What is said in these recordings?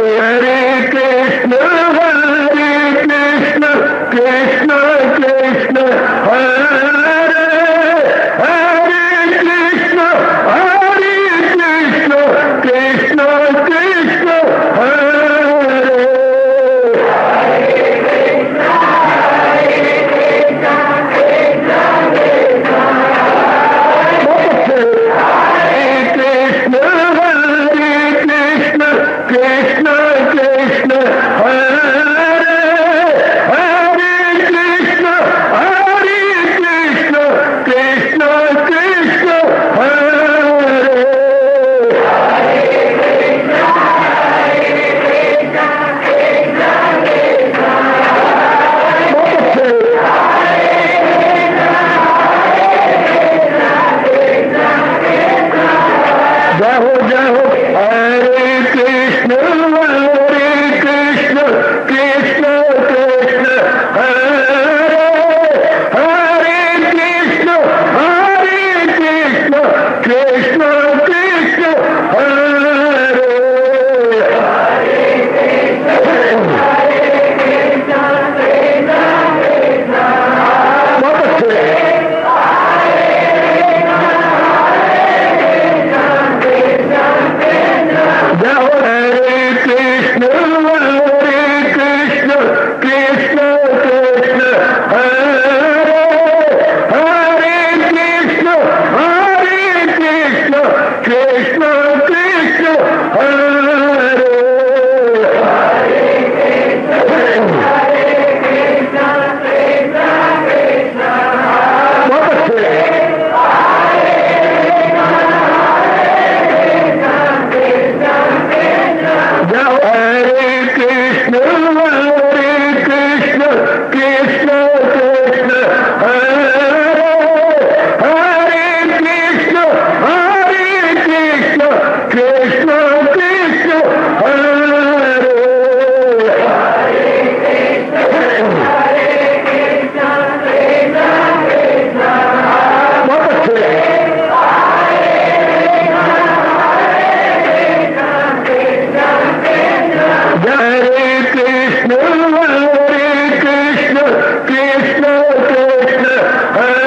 हरे कृष्ण कृष्ण कृष्ण हरे हरे कृष्ण कृष्ण कृष्ण हरे कृष्ण कृष्ण हरे हरे कृष्ण कृष्ण कृष्ण हरे जय हो हरे कृष्ण कृष्ण कृष्ण हरे हरे कृष्ण कृष्ण कृष्ण हरे बहुत अच्छे जय हो हरे कृष्ण कृष्ण कृष्ण हरे हरे कृष्ण कृष्ण कृष्ण हरे बहुत अच्छे जय हो हरे कृष्ण कृष्ण कृष्ण हरे हरे कृष्ण कृष्ण कृष्ण हरे बहुत अच्छे हरे कृष्ण कृष्ण हरे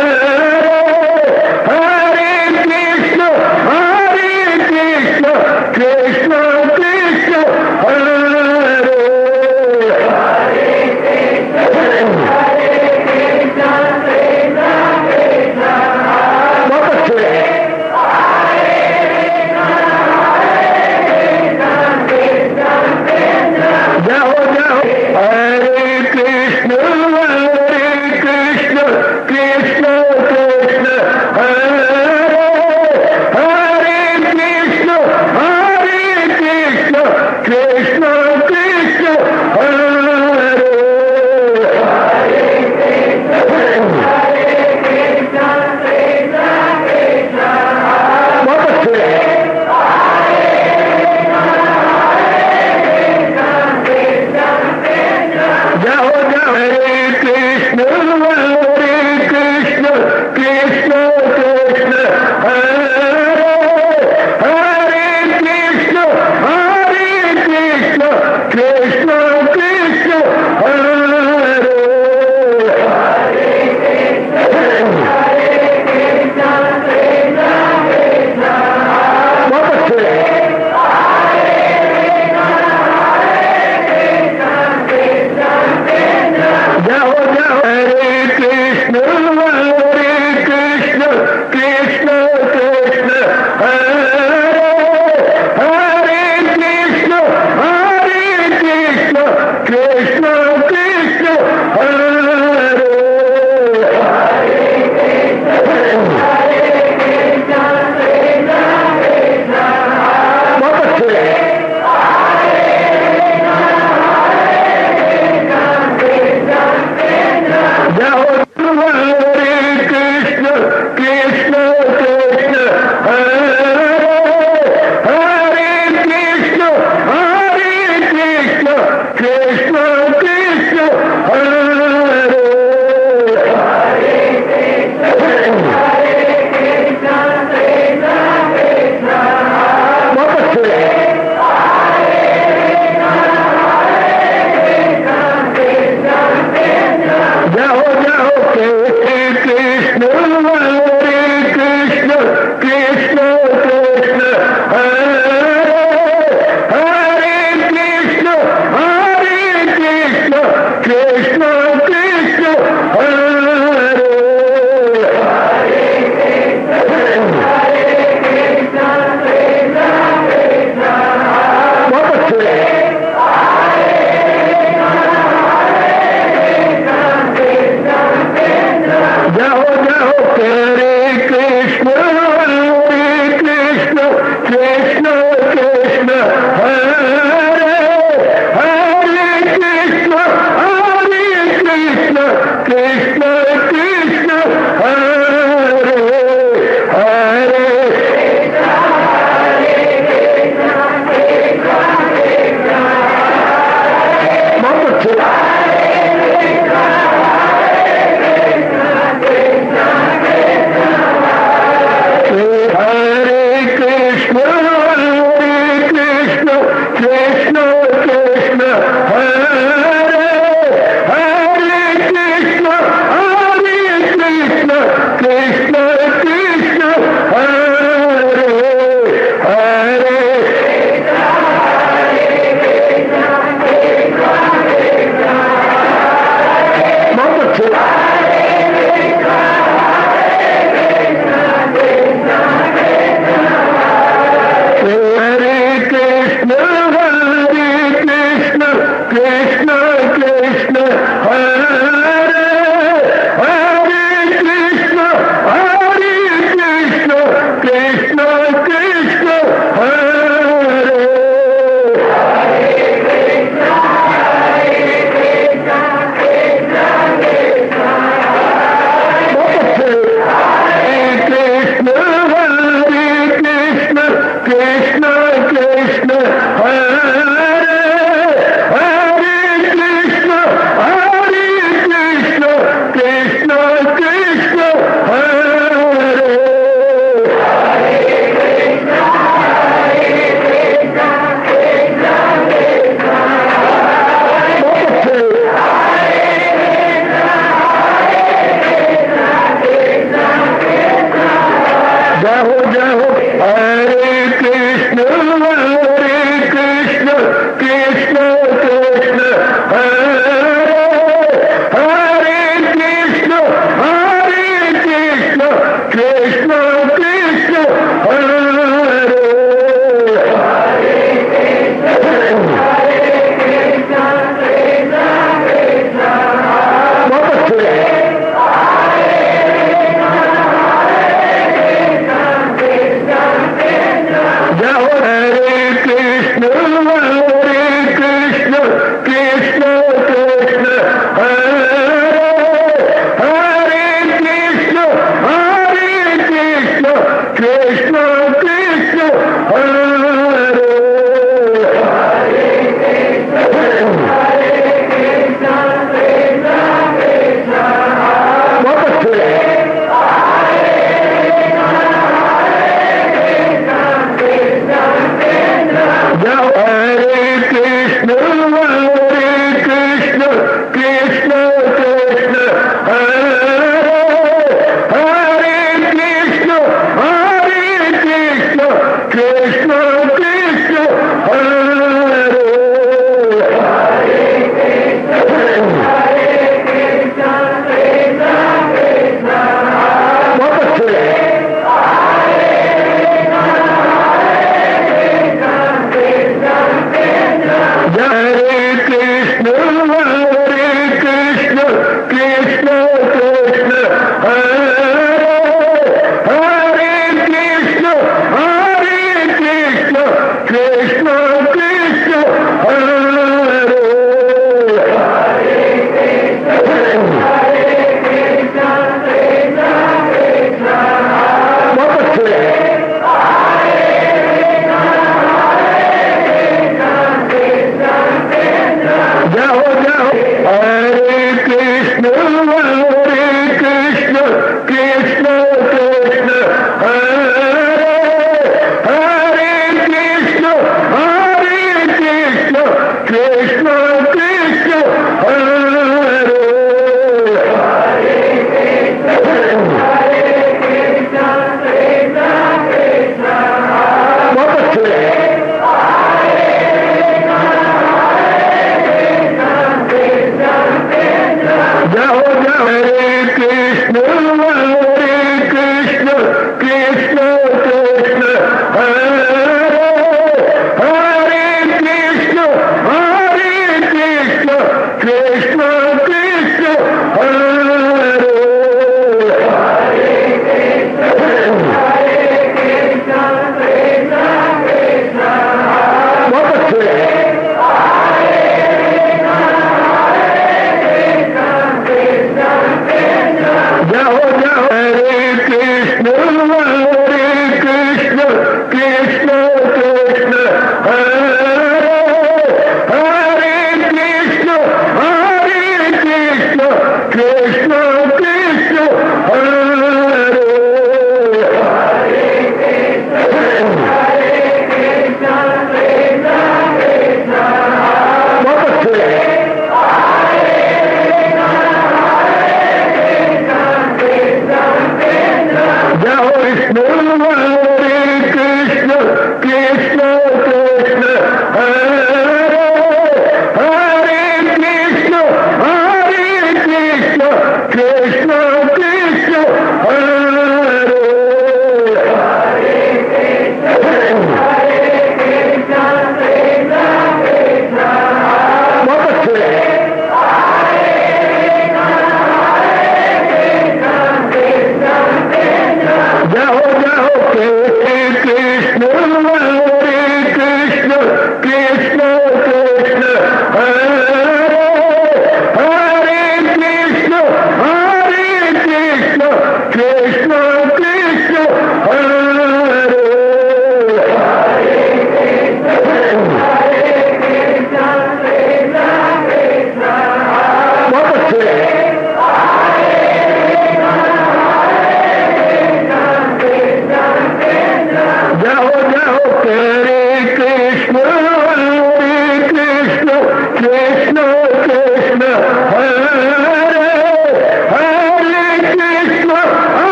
हरे कृष्ण कृष्ण कृष्ण हरे बहुत अच्छे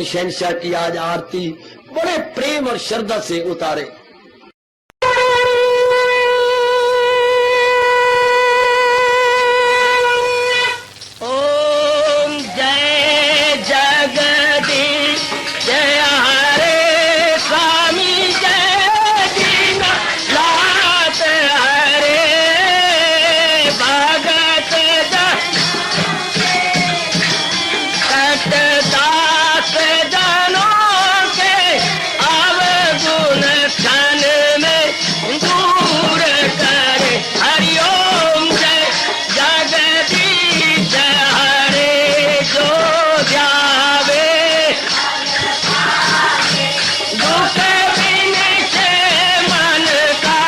शहंशाह की आज आरती बड़े प्रेम और श्रद्धा से उतारे। ओम जय जगदीश जय हरे स्वामी जय दीनानाथ हरे भगत दास जनों के अवगुण क्षण में दूर करे। हरिओम जय जगदीश हरे जो ध्यावे दुख विनिचे मन का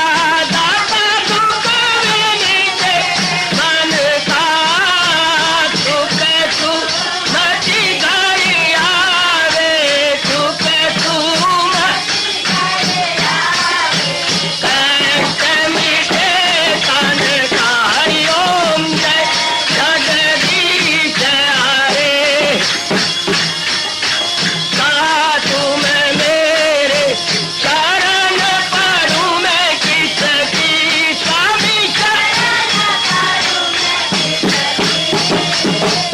दाता दुख विनिचे मन का सुख तू मची घड़ी आवे सुख तू कष्ट मिटे तन का। हरिओम जय जगदीश हरे तुम मेरे शरण पड़ूं मैं किसकी स्वामी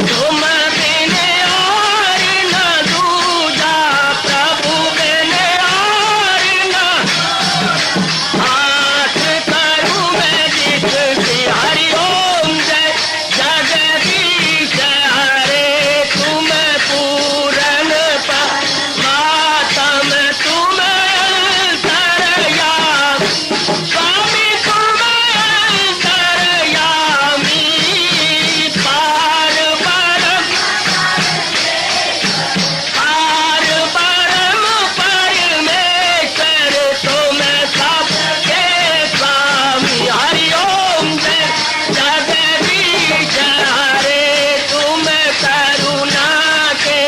तुम बिन और न दूजा प्रभु बिन और न हाथ करूं मैं जिसकी। हरिओम जय जगदीश हरे तुम पूरन मातम तुम अंतरयामी स्वामी तुम अंतरयामी पार परम परमेश्वर तुम सबके स्वामी। हरिओम जय जगदीश हरे तुम करुणा के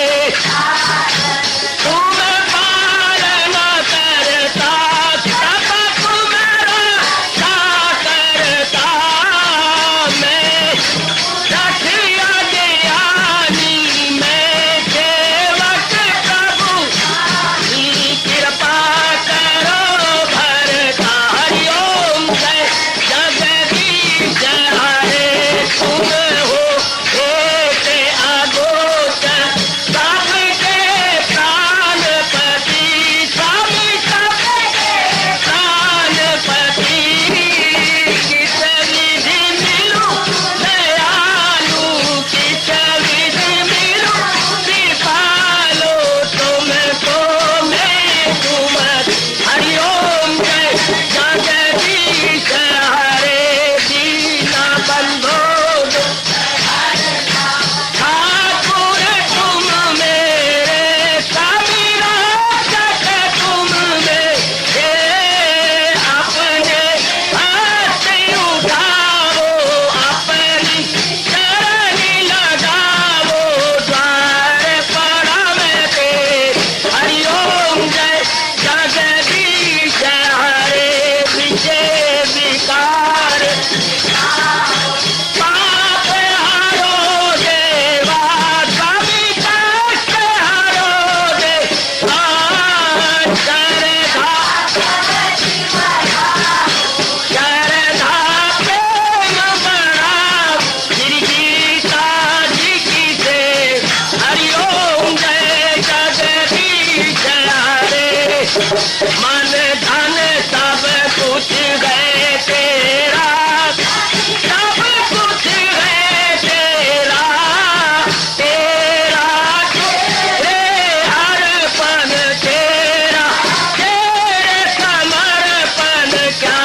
तुम पालन करता सब तुम रक्षा करता। मैं रखिया ज्ञानी मैं सेवक प्रभु की कृपा करो भरता। हरिओम जय जगदीश हरे तुम हो एक अगोचर सबके प्राणपति स्वामी सबके प्राणपति। किस विधि मिलूं दयालु किस विधि मिलूं कृपालु तुमको मैं तुम। हरिओम जय जगदीश हरे दीना बंधो ठाकुर तुम मेरे स्वामी रक्षक तुम मेरे अपने हाथ उठाओ अपनी चरणी लगाओ द्वार पड़ा मैं तेरे। हरिओम जय जगदीश हरे विजय विकार पाप हरो देवा स्वामी कष्ट हरो देवा श्रद्धा प्रेम बढ़ाओ श्री गीता जी की से। हरिओम जय जगदीश हरे मन धन सब कुछ है तेरा सब कुछ है तेरा तेरा तेरे अर्पण तेरा तेरे समर्पण क्या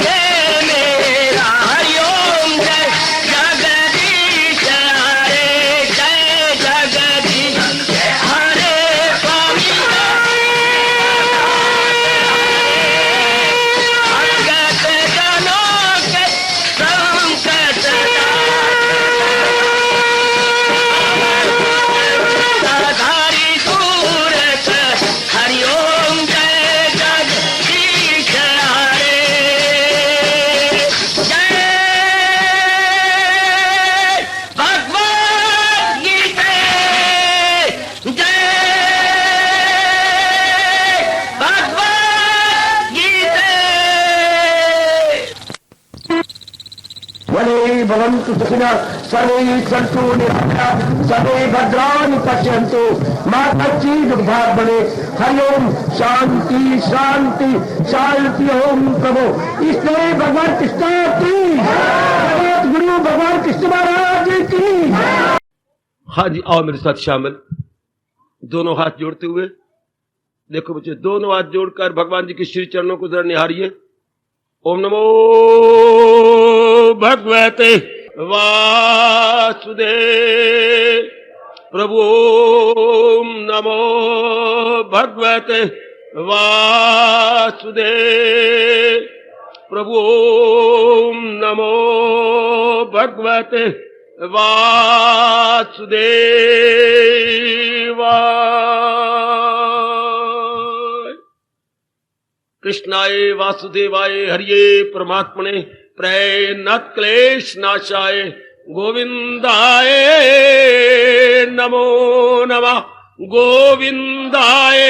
हे मेरा। हरिओम जय जगदीश हरे जय जगदीश हरे स्वामी भवन्तु सुखिनः सर्वे सन्तु निरामयाः सर्वे भद्राणि पश्यन्तु मा कश्चित् दुःखात् भवेत्। हरि ओम शांति शांति शांति। ओम प्रभु इसलिए भगवान कृष्ण की जगत गुरु भगवान कृष्ण महाराज की। हाँ जी, आओ मेरे साथ शामिल, दोनों हाथ जोड़ते हुए। देखो बच्चे, दोनों हाथ जोड़कर भगवान जी के श्री चरणों को जरा निहारिए। ओम नमो भगवते वासुदेव प्रभु। ओम नमो भगवते वासुदेव प्रभु। ओम नमो भगवते वासुदेवाय। कृष्णाय वासुदेवाय हरिये परमात्मने प्रणत क्लेश नाशाय गोविंदाय नमो नमः। गोविंदाय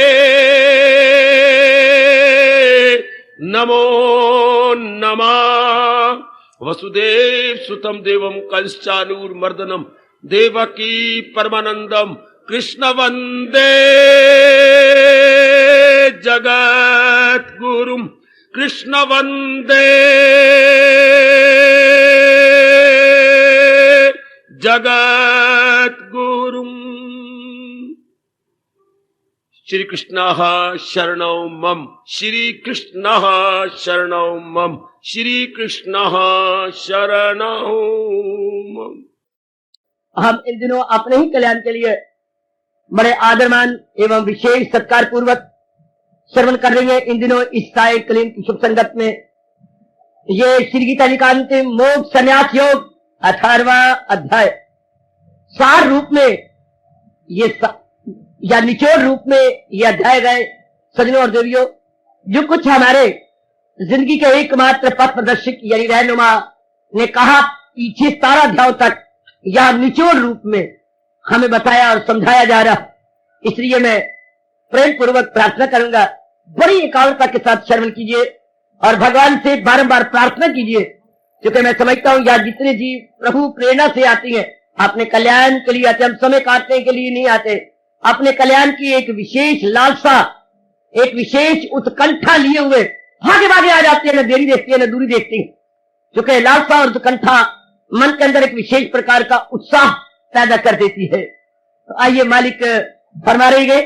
नमो नमः। वसुदेव सुतम देवम कंसानूरमर्दनम देवकी परमानंदम कृष्ण वंदे जगत गुरुम। कृष्ण वंदे जगत गुरुम। श्री कृष्ण शरणौ मम। श्री कृष्ण शरणौ मम। श्री कृष्ण शरणौ मम। हम इन दिनों अपने ही कल्याण के लिए बड़े आदरमान एवं विशेष सत्कार पूर्वक श्रवण कर रही है। इन दिनों इस साय कलीन की शुभ संगत में ये श्री गीता जी का अंतिम मोक्ष संन्यास योग 18वां अध्याय सार रूप में ये या निचोड़ रूप में ये अध्याय गए। सजनों और देवियों, जो कुछ हमारे जिंदगी के एकमात्र पथ प्रदर्शक यानी रहनुमा ने कहा पीछे 17 अध्यायों तक या निचोड़ रूप में हमें बताया और समझाया जा रहा, इसलिए मैं प्रेम पूर्वक प्रार्थना करूंगा बड़ी एकाग्रता के साथ श्रवण कीजिए और भगवान से बारंबार प्रार्थना कीजिए, क्योंकि मैं समझता हूं यहाँ जितने जीव प्रभु प्रेरणा से आती हैं अपने कल्याण के लिए आते, हम समय काटने के लिए नहीं आते, अपने कल्याण की एक विशेष लालसा एक विशेष उत्कंठा लिए हुए भागे भागे आ जाती है, न देरी देखती है न दूरी देखती है, क्योंकि लालसा और उत्कंठा मन के अंदर एक विशेष प्रकार का उत्साह पैदा कर देती है। तो आइए मालिक फरमा रही गए,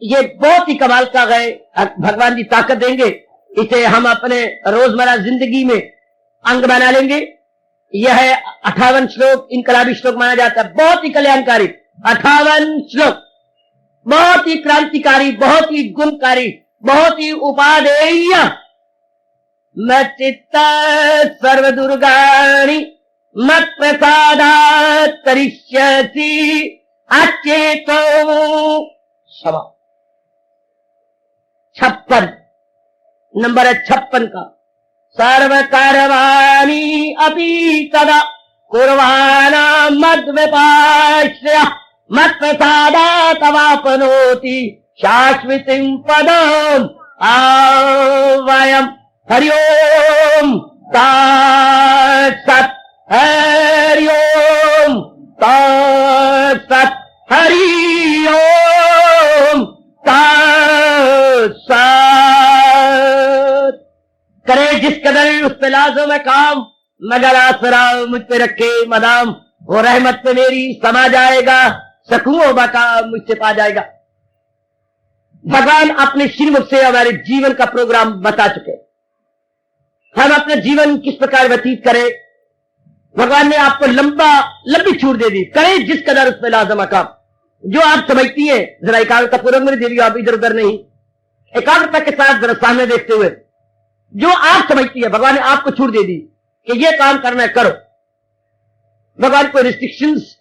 ये बहुत ही कमाल का गए भगवान जी ताकत देंगे, इसे हम अपने रोजमर्रा जिंदगी में अंग बना लेंगे। यह है 58 श्लोक, इनकलाबी श्लोक माना जाता है, बहुत ही कल्याणकारी 58 श्लोक, बहुत ही क्रांतिकारी, बहुत ही गुणकारी, बहुत ही उपादेय। मच्चित्त सर्व दुर्गाणि मत प्रसादात् करिष्यसि अचेतो क्षमा। 56 नंबर है 56 का। सर्व कर्माणि अपि तदा कुर्वाणा मद्व्यपाश्रय मत प्रसादात् अवाप्नोति शाश्वतीं पदम् आवयम्। हरि ओम तत्सत्। हरि ओम तत्सत्। हरि ओम तत्सत्। करे जिस कदर उस पे लाजो में काम, मगर आसरा मुझ पे रखे मदाम, वो रहमत पे मेरी समा जाएगा, सकूं बका मुझसे पा जाएगा। भगवान अपने श्रीमुख से हमारे जीवन का प्रोग्राम बता चुके, हम अपना जीवन किस प्रकार व्यतीत करें। भगवान ने आपको लंबी छूट दे दी, करें जिस कदर उस पर लाजम काम। जो आप समझती है जरा एकाग्रता पूर्वक मेरी देवी, आप इधर उधर नहीं, एकाग्रता के साथ जरा सामने देखते हुए, जो आप समझती है भगवान ने आपको छूट दे दी कि ये काम करना है करो। भगवान कोई रिस्ट्रिक्शंस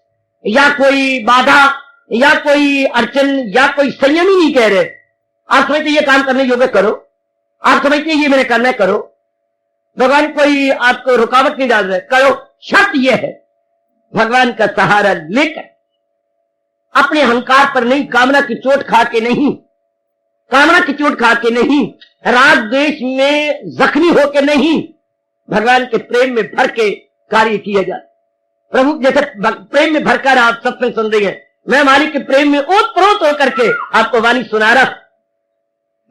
या कोई बाधा या कोई अड़चन या कोई संयम ही नहीं कह रहे। आप समझते ये काम करने योग्य करो, आप समझते ये मैंने करना है करो। भगवान कोई आपको रुकावट नहीं डाल रहे, करो। शर्त यह है भगवान का सहारा लेकर, अपने अहंकार पर नहीं, कामना की चोट खा के नहीं, कामना की चोट खा के नहीं, राग द्वेष में जख्मी होके नहीं, भगवान के प्रेम में भर के कार्य किया जाए। प्रभु जैसे प्रेम में भरकर आप सबसे सुन रही हैं, मैं मालिक के प्रेम में ओतप्रोत होकर के आपको वाणी सुना रहा।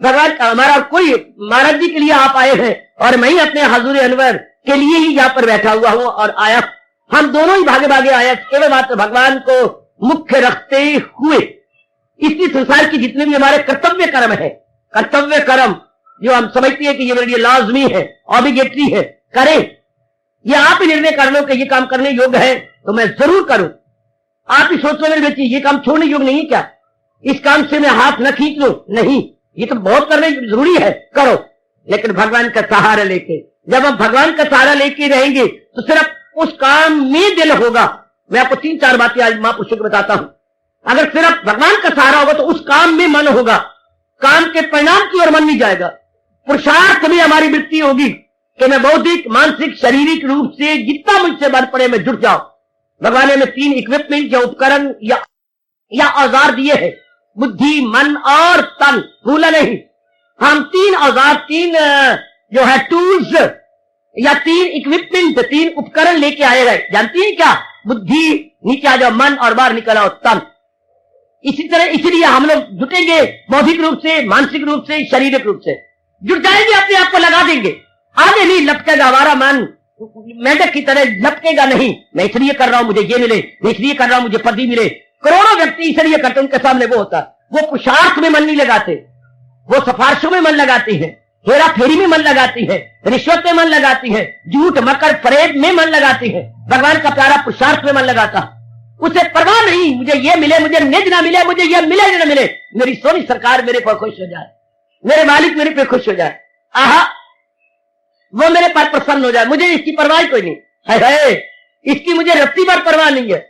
भगवान हमारा कोई महाराज जी के लिए आप आए हैं और मैं ही अपने हजूर अनवर के लिए ही यहाँ पर बैठा हुआ हूं और आया। हम दोनों ही भागे भागे आया केवल मात्र भगवान को मुख्य रखते हुए। इसी संसार की जितने भी हमारे कर्तव्य कर्म है, कर्तव्य कर्म जो हम समझते हैं कि ये मेरे लिए लाजमी है, ऑब्लिगेटरी है, करें। ये आप ही निर्णय कर लो कि ये काम करने योग्य है तो मैं जरूर करूं। आप ही सोच लो मेरे बच्चे ये काम छोड़ने योग्य नहीं है क्या, इस काम से मैं हाथ न खींच लूं, नहीं ये तो बहुत करने जरूरी है, करो। लेकिन भगवान का सहारा लेके, जब हम भगवान का सहारा लेके रहेंगे तो सिर्फ उस काम में दिल होगा। मैं आपको 3-4 बातें आज महापुरुषों को बताता हूं। अगर सिर्फ भगवान का सहारा होगा तो उस काम में मन होगा, काम के परिणाम की ओर मन नहीं जाएगा। पुरुषार्थ में हमारी वृत्ति होगी कि मैं बौद्धिक, मानसिक, शारीरिक रूप से जितना मुझसे बन पड़े मैं जुट जाऊं। भगवान ने हमें 3 इक्विपमेंट या उपकरण या औजार दिए हैं, बुद्धि, मन और तन, भूला नहीं। हम 3 औजार, 3 जो है टूल्स या 3 इक्विपमेंट, 3 उपकरण लेके आए हैं। जानती हैं क्या? बुद्धि नीचे आ जाओ, मन और बाहर निकल आओ तन। इसी तरह इसलिए हम लोग जुटेंगे बौद्धिक रूप से, मानसिक रूप से, शारीरिक रूप से जुट जाएंगे, अपने आप को लगा देंगे। आगे नहीं लपकेगा हमारा मन, मेंढक की तरह लपकेगा नहीं। मैं इसलिए कर रहा हूं मुझे ये मिले, मैं इसलिए कर रहा हूं मुझे पदवी मिले। करोड़ों व्यक्ति इसलिए करते, उनके सामने वो होता, वो पुरुषार्थ में मन नहीं लगाते, वो सिफारिशों में मन लगाती है, हेरा फेरी में मन लगाती है, रिश्वत में मन लगाती है, झूठ मकर फरेब में मन लगाती है। भगवान का प्यारा पुरुषार्थ में मन लगाता, उसे परवाह नहीं मुझे ये मिले, मुझे निज ना मिले, मुझे ये मिले या ना मिले, मेरी सोनी सरकार मेरे पर खुश हो जाए, मेरे मालिक मेरे पे खुश हो जाए, आहा वो मेरे पर प्रसन्न हो जाए, मुझे इसकी परवाह कोई नहीं है, इसकी मुझे रत्ती भर परवाह नहीं है।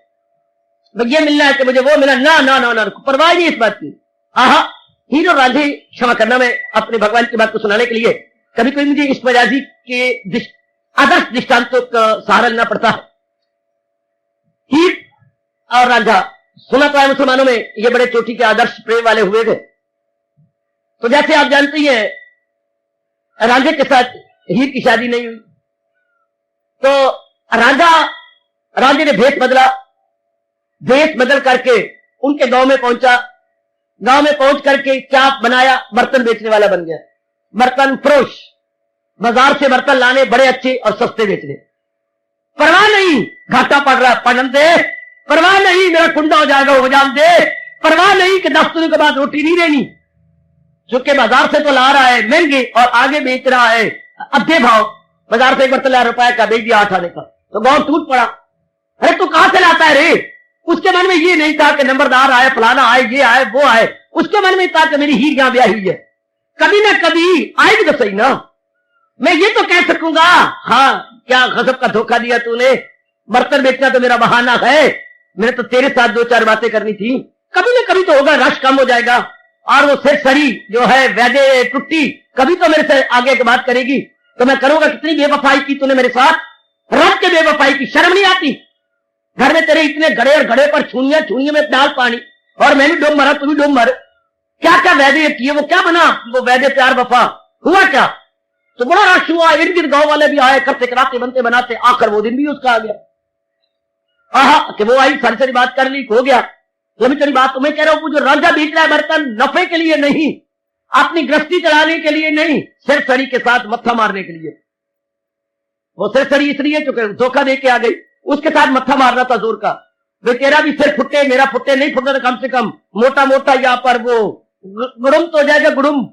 ये मिलना है कि मुझे वो मिला, ना ना ना ना, परवाह नहीं इस बात की। आहा हीरो राधे, क्षमा करना मैं अपने भगवान की बात को सुनाने के लिए कभी कोई मुझे इस मजाजी के आदर्श दृष्टांतों का सहारा लेना पड़ता है। हीर और रांझा सुना तो है मुसलमानों में, ये बड़े चोटी के आदर्श प्रेम वाले हुए थे। तो जैसे आप जानती हैं रांझे के साथ हीर की शादी नहीं हुई, तो रांझे ने भेष बदला, भेष बदल करके उनके गांव में पहुंचा। गांव में पहुंच करके क्या बनाया, बर्तन बेचने वाला बन गया, बर्तन फरोश, बाजार से बर्तन लाने बड़े अच्छे और सस्ते बेचने। परवाह नहीं घाटा पड़ रहा, पढ़न दे, परवाह नहीं मेरा कुंडा हो जाएगा हो जान दे, परवाह नहीं कि 10 दिनों के बाद रोटी नहीं देनी, चूंकि बाजार से तो ला रहा है महंगे और आगे बेच रहा है अद्धे भाव। बाजार से एक बर्तन ₹1 का बेच दिया 8 आने का, तो गांव टूट पड़ा। अरे तू कहां से लाता है रे? उसके मन में ये नहीं था कि नंबरदार आए, फलाना आए, ये आए, वो आए। उसके मन में था कि मेरी हीर यहां ब्याह हुई है, कभी ना कभी आएगी तो सही ना, मैं ये तो कह सकूंगा। हाँ क्या गजब का धोखा दिया तूने, बर्तन बेचना तो मेरा बहाना है, मैंने तो तेरे साथ 2-4 बातें करनी थी, कभी ना कभी तो होगा, रश कम हो जाएगा। और वो सिर सरी जो है वैदे टुट्टी, कभी तो मेरे से आगे की बात करेगी, तो मैं करूंगा। कितनी बेवफाई की तूने मेरे साथ, रब के बेवफाई की, शर्म नहीं आती? घर में तेरे इतने घड़े और घड़े पर छूनिया में डाल पानी, और मैंने डूब मरा, तू भी डूब मर। क्या क्या वैदे किए, वो क्या बना वो वैदे प्यार वफा, हुआ क्या? तो बड़ा रश हुआ, इर्द गिर्द गांव वाले भी आए, करते कराते बनते बनाते, आकर वो दिन भी उसका आ गया। आहा कि वो आई, सारी सारी बात कर ली, हो गया। लंबी चौड़ी बात तो मैं कह रहा हूं, जो रांझा बेच रहा है बर्तन नफे के लिए नहीं, अपनी गृहस्थी चलाने के लिए नहीं, सिर सरी के साथ मत्था मारने के लिए। वो सिर सरी इसलिए चुके धोखा दे के आ गई, उसके साथ मत्था मारना था जोर का। वे तेरा भी सिर फुटे, मेरा फुटे, नहीं फुटना कम से कम मोटा मोटा यहाँ पर वो गुड़ुम तो हो जाएगा, गुड़ुम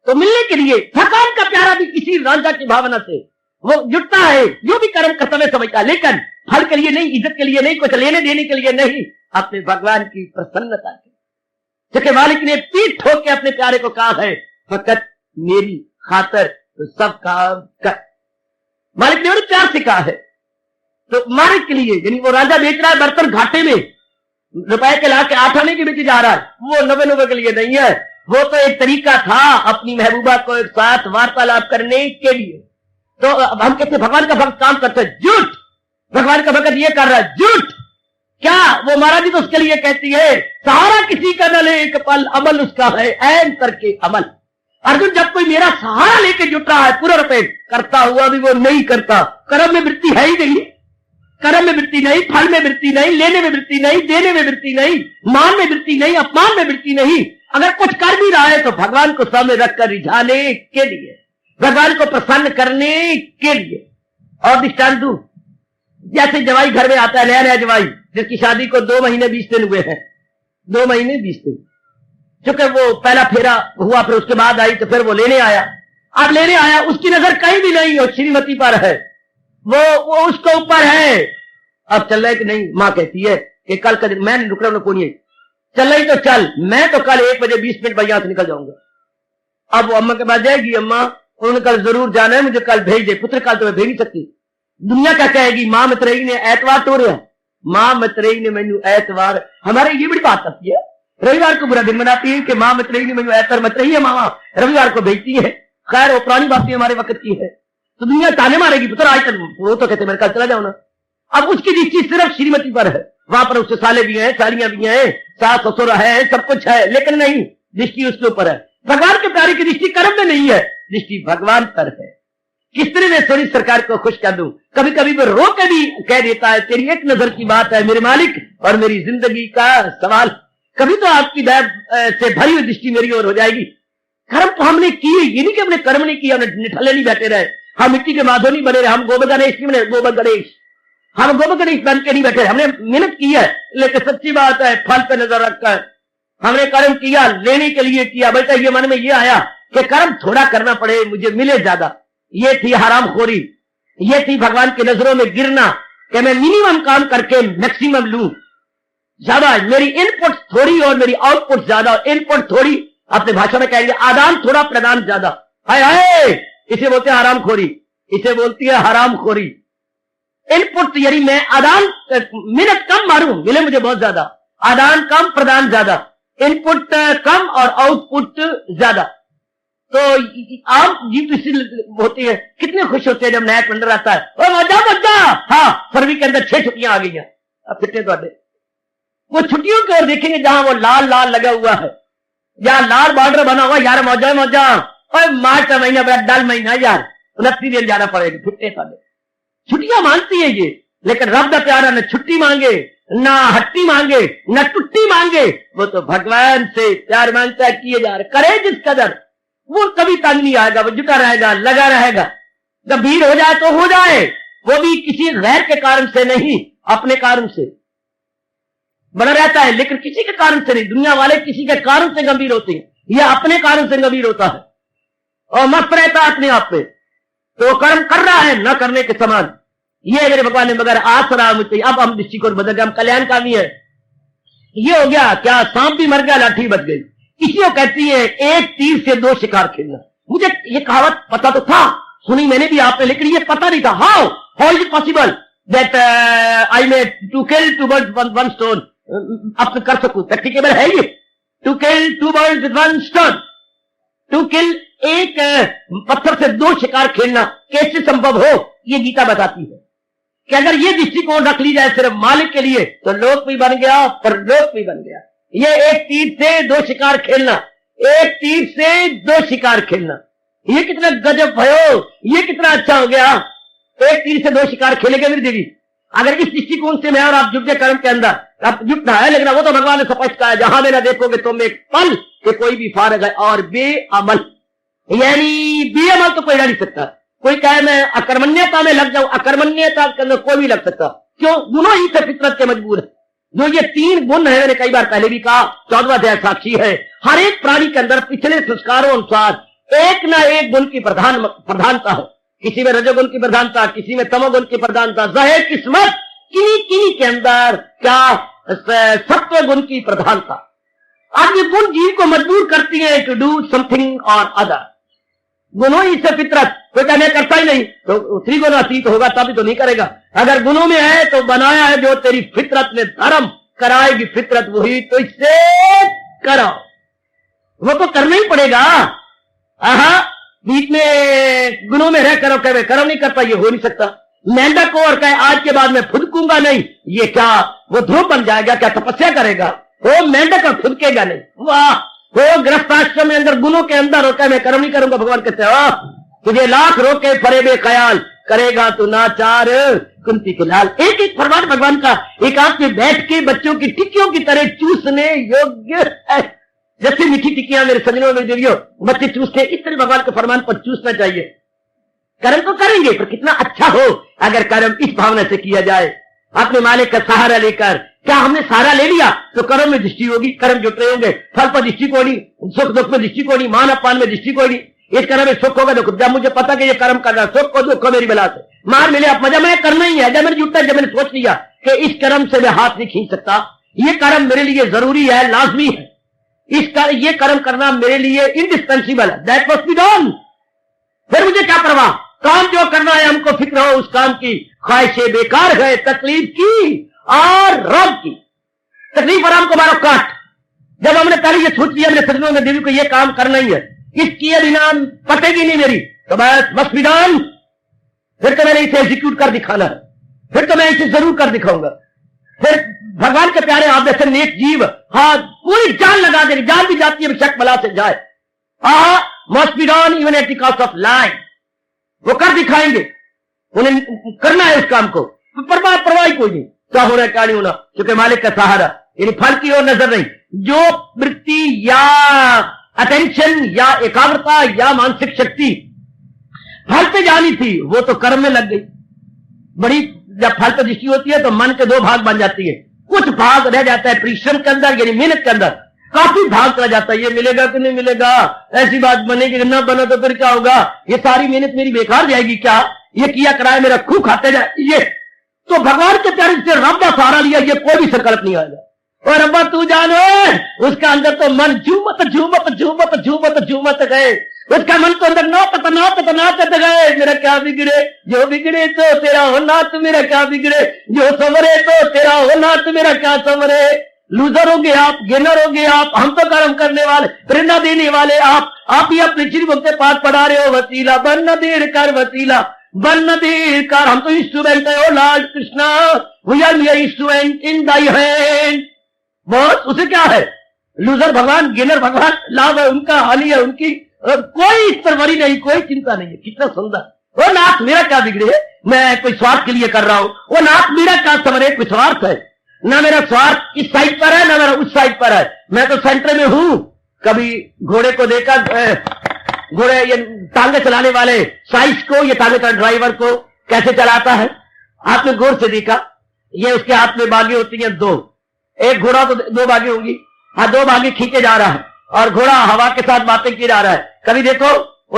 तो मिलने के लिए। भगवान का प्यारा भी किसी रांझा की भावना से वो जुटता है, जो भी कर्म कर्तव्य समझता, लेकिन फल के लिए नहीं, इज्जत के लिए नहीं, कुछ लेने देने के लिए नहीं, अपने भगवान की प्रसन्नता के। क्योंकि मालिक ने पीठ ठोक के अपने प्यारे को कहा है, फकत मेरी खातर तो सब काम कर। मालिक ने बड़े प्यार से कहा है, तो मालिक के लिए, यानी वो राजा बेच रहा है बर्तन घाटे में, रुपए के ला के 8 आने के बेचे जा रहा है, वो 90 के लिए नहीं है। वो तो एक तरीका था अपनी महबूबा को एक साथ वार्तालाप करने के लिए। तो हम कहते भगवान का भक्त काम करते हैं, झूठ। भगवान का भक्त ये कर रहा है, झूठ। क्या वो महाराज जी तो उसके लिए कहती है, सहारा किसी का न ले एक पल, अमल उसका है ऐन करके अमल। अर्जुन, जब कोई मेरा सहारा लेके जुट रहा है पूरा रुपए करता हुआ भी वो नहीं करता, कर्म में वृत्ति है ही नहीं, कर्म में वृत्ति नहीं, फल में वृत्ति नहीं, लेने में वृत्ति नहीं, देने में वृत्ति नहीं, मान में वृत्ति नहीं, अपमान में वृत्ति नहीं, अगर कुछ कर भी रहा है तो भगवान को सामने रखकर रिझाने के लिए, भगवान को प्रसन्न करने के लिए। और दृष्टांत दूं, जैसे जवाई घर में आता है, नया नया जवाई जिसकी शादी को 2 महीने 20 दिन हुए हैं, 2 महीने 20 दिन, चूंकि वो पहला फेरा हुआ, फिर उसके बाद आई, तो फिर वो लेने आया। अब लेने आया, उसकी नजर कहीं भी नहीं, और श्रीमती पर है, वो उसके ऊपर है। अब चल रहा है कि नहीं, माँ कहती है कि कल का दिन मैं नहीं रुक रहा हूं, कौन चल रही तो चल, मैं तो कल 1 बजे 20 मिनट बाद यहां से निकल जाऊंगा। अब वो अम्मा के पास जाएगी, अम्मा उन्होंने कल जरूर जाना है, मुझे कल भेज दे। पुत्र, कल तो मैं भेज नहीं सकती, दुनिया क्या कहेगी, मां मतरेई ने एतवार तोड़ रहा, मां मतरेई ने मैनू एतवार, हमारे ये बड़ी बात करती है, रविवार को बुरा दिन मनाती है कि मां मतरेई ने मैनू एतवार, मतरेई है मामा, रविवार को भेजती है। खैर वो पुरानी बातें हमारे वक्त की है, तो दुनिया ताने मारेगी, पुत्र आज तक वो तो कहते मैं कल चला जाऊं ना। अब उसकी दृष्टि सिर्फ श्रीमती पर है, वहां पर उससे साले भी हैं, सालियां भी हैं, सास ससुर है, सब कुछ है, लेकिन नहीं, दृष्टि उसके ऊपर है। भगवान के प्यारे की दृष्टि कर्म में नहीं है, दृष्टि भगवान पर है। किस तरह मैं सोनी सरकार को खुश कर दूं, कभी कभी वो रो के भी कह देता है, तेरी एक नजर की बात है मेरे मालिक, और मेरी जिंदगी का सवाल, कभी तो आपकी दया से भरी हुई दृष्टि मेरी ओर हो जाएगी। कर्म तो हमने किए, ये नहीं कि हमने कर्म नहीं किया, हमने निठल्ले नहीं बैठे रहे, हम मिट्टी के माधो नहीं बने रहे, हम गोबर गणेश नहीं बने, गोबर गणेश, हम गोबर गणेश बन के नहीं बैठे, हमने मेहनत की है, लेकिन सच्ची बात है फल पे नजर रखकर हमने कर्म किया, लेने के लिए किया। बेटा ये मन में ये आया कि कर्म थोड़ा करना पड़े, मुझे मिले ज्यादा, ये थी हरामखोरी, ये थी भगवान की नजरों में गिरना कि मैं मिनिमम काम करके मैक्सिमम लूं ज्यादा, मेरी इनपुट थोड़ी और मेरी आउटपुट ज्यादा, इनपुट थोड़ी, अपने भाषा में कहेंगे आदान थोड़ा प्रदान ज्यादा। हाय हाय, इसे बोलते हैं हरामखोरी, इसे बोलती है हरामखोरी। इनपुट यानी मैं आदान मिनट कम मारूं, मिले मुझे बहुत ज्यादा, आदान कम प्रदान ज्यादा, इनपुट कम और आउटपुट ज्यादा। तो आप जीव होती है, कितने खुश होते हैं जब नया कैलेंडर आता है, ओ मजा मजा, हाँ फरवरी के अंदर 6 छुट्टियां आ गई हैं। अब कितने तो वो छुट्टियों की ओर देखेंगे जहां वो लाल लाल लगा हुआ है, जहां लाल बॉर्डर बना हुआ, यार मौजा मौजा, और मार्च का महीना बड़ा डल महीना यार, 29 दिन जाना पड़ेगा, छुट्टे साले छुट्टियां मांगती है ये, लेकिन रब दा प्यारा न छुट्टी मांगे, ना हट्टी मांगे, न टुट्टी मांगे, वो तो भगवान से प्यार मांगता है, किए जा रहे करे जिस कदर, वो कभी तंग नहीं आएगा, वो जुटा रहेगा, लगा रहेगा। जब भीड़ हो जाए तो हो जाए, वो भी किसी गैर के कारण से नहीं, अपने कारण से बना रहता है, लेकिन किसी के कारण से नहीं। दुनिया वाले किसी के कारण से गंभीर होते हैं, यह अपने कारण से गंभीर होता है और मस्त रहता है अपने आप में, तो कर्म कर रहा है न करने के समान। ये मेरे भगवान ने मगर आसरा मुझे, अब हम दृष्टिकोण बदल गए, हम कल्याणकामी है। ये हो गया क्या, सांप भी मर गया लाठी बच गई, इसी को कहती है एक तीर से 2 शिकार खेलना। मुझे ये कहावत पता तो था, सुनी मैंने भी आपने, लेकिन ये पता नहीं था how is it possible that I may to kill 2 birds with 1 stone। अब तो कर सकूं, प्रैक्टिकेबल है ये, to kill 2 birds with 1 stone, to kill एक पत्थर से 2 शिकार खेलना कैसे संभव हो, ये गीता बताती है कि अगर ये दृष्टिकोण रख ली जाए सिर्फ मालिक के लिए तो लोक भी बन गया, परलोक भी बन गया। ये एक तीर से 2 शिकार खेलना, एक तीर से 2 शिकार खेलना, ये कितना गजब भयो, ये कितना अच्छा हो गया। एक तीर से 2 शिकार खेलेंगे मेरी देवी, अगर इस दृष्टिकोण से मैं और आप जुट गए कर्म के अंदर, आप जुटना है, लेकिन वो तो भगवान ने स्पष्ट कहा है, जहां मेरा देखोगे तुम एक पल कि कोई भी फारग है और बेअमल, यानी बेअमल तो कोई रह नहीं सकता। कोई कहे मैं अकर्मण्यता में लग जाऊं, अकर्मण्यता के अंदर कोई भी लग सकता, क्यों, दोनों ही से फितरत के मजबूर है। जो ये 3 गुण है, मैंने कई बार पहले भी कहा, 14वां अध्याय साक्षी है, हर एक प्राणी के अंदर पिछले संस्कारों अनुसार एक ना एक गुण की प्रधानता है। किसी में रजोगुण की प्रधानता, किसी में तमोगुण की प्रधानता, ज़ाहिर किस्मत किन्हीं के अंदर क्या सत्व गुण की प्रधानता। अब ये गुण जीव को मजबूर करती है टू डू समथिंग और अदर। गुणों ही से फितरत, कोई कहने करता ही नहीं तो 3 गुण अतीत होगा तभी तो नहीं करेगा। अगर गुणों में है तो बनाया है जो तेरी फितरत ने धर्म कराएगी फितरत, वही तो इससे करो, वो तो करना ही पड़ेगा। बीच में गुणों में रह करो, कहे कर्म नहीं करता, ये हो नहीं सकता। मेंढक को और कहे आज के बाद मैं फुदकूंगा नहीं, ये क्या वो ध्रुव बन जाएगा, क्या तपस्या करेगा? वो मेंढक और फुदकेगा नहीं। वाह, वो गृहस्थ आश्रम में अंदर गुणों के अंदर होकर मैं कर्म नहीं करूंगा, भगवान कहते हो तुझे लाख रोके फरेबे ख्याल, करेगा तो नाचार कुंती के लाल। एक एक फरमान भगवान का एक आंख में बैठ के बच्चों की टिक्कियों की तरह चूसने योग्य है। जैसे मीठी टिक्कियां मेरे सजनों में देवियों बच्चे चूसते, इस तरह भगवान के फरमान पर चूसना चाहिए। कर्म तो करेंगे पर कितना अच्छा हो अगर कर्म इस भावना से किया जाए, अपने मालिक का सहारा लेकर। क्या हमने सहारा ले लिया तो कर्म में दृष्टि होगी, कर्म जुट रहे होंगे, फल पर दृष्टि को नहीं, सुख दुख में दृष्टि को नहीं, मान अपमान में दृष्टि को नहीं। इस कर्म में सुख होगा दुख, जब मुझे पता कि ये कर्म करना सुख को दुख को मेरी बला से मार मिले आप मजा मैं करना ही है। जब मैंने जुटा, जब मैंने सोच लिया कि इस कर्म से मैं हाथ नहीं खींच सकता, ये कर्म मेरे लिए जरूरी है, लाजमी है, ये कर्म करना मेरे लिए इंडिस्पेंसिबल है, दैट मस्ट बी डन। फिर मुझे क्या परवाह, काम जो करना है हमको फिक्र हो उस काम की, ख्वाहिशें बेकार है तकलीफ की और रब की। तकलीफ आराम को मारो काट। जब हमने पहले ये सोच लिया मेरे सजनों में देवी को ये काम करना ही है, इसकी बिना पटेगी नहीं मेरी, तो बस मस्ट बी डन। फिर तो मैंने इसे एग्जीक्यूट कर दिखाना है, फिर तो मैं इसे जरूर कर दिखाऊंगा। फिर भगवान के प्यारे आप जैसे नेक जीव, हाँ पूरी जान लगा देंगे, जान भी जाती है शक बला से जाए, must be done even at the cost of life. वो कर दिखाएंगे, उन्हें करना है उस काम को, परवाह कोई नहीं, क्या होना क्या नहीं होना, क्योंकि मालिक का सहारा, यानी फल की ओर नजर नहीं। जो वृत्ति या अटेंशन या एकाग्रता या मानसिक शक्ति फल पे जानी थी वो तो कर्म में लग गई। बड़ी जब फल पे दृष्टि होती है तो मन के दो भाग बन जाती है, कुछ भाग रह जाता है परिश्रम के अंदर यानी मेहनत के अंदर, काफी भाग चला जाता है, ये मिलेगा कि नहीं मिलेगा, ऐसी बात बनेगी ना बना तो फिर क्या होगा, ये सारी मेहनत मेरी बेकार जाएगी क्या, ये किया कराए मेरा खूह खाते जाए। ये तो भगवान के प्यारे से रब का सहारा लिया, ये कोई भी संकल्प नहीं आएगा। और रब्बा तू जानो उसका अंदर तो मन झूमत झूमत झूमत झूमत झूमत गए, उसका मन तो अंदर नाचत गए। मेरा क्या बिगड़े, जो बिगड़े तो तेरा हो नाथ, मेरा क्या बिगड़े, जो संवरे तो तेरा हो नाथ, मेरा क्या संवरे। लूजर हो गए आप, गेनर हो गए आप, हम तो कर्म करने वाले, प्रेरणा देने वाले आप ही अपने श्री भक्त पाठ पढ़ा रहे हो। वसीला बन न देर कर, वसीला बन न देर कर, हम तो इंस्ट्रूमेंट है O lord Krishna, we are your instrument in thy hand. बस उसे क्या है, लूजर भगवान, गेनर भगवान, लाभ है उनका, हानि है उनकी, कोई इस पर वरी नहीं, कोई चिंता नहीं है। कितना सुंदर, वो नाथ मेरा क्या बिगड़े, मैं कोई स्वार्थ के लिए कर रहा हूं, वो नाथ मेरा क्या समरे, कोई स्वार्थ है ना, मेरा स्वार्थ इस साइड पर है ना मेरा उस साइड पर है, मैं तो सेंटर में हूं। कभी घोड़े को देखा, घोड़े ये टांगे चलाने वाले साइज को, ये टांगे का ड्राइवर को कैसे चलाता है, आपने गौर से देखा, ये उसके हाथ में बागी होती है दो, एक घोड़ा तो दो बागी होंगी, हाँ दो बागी खींचे जा रहा है और घोड़ा हवा के साथ बातें किए जा रहा है। कभी देखो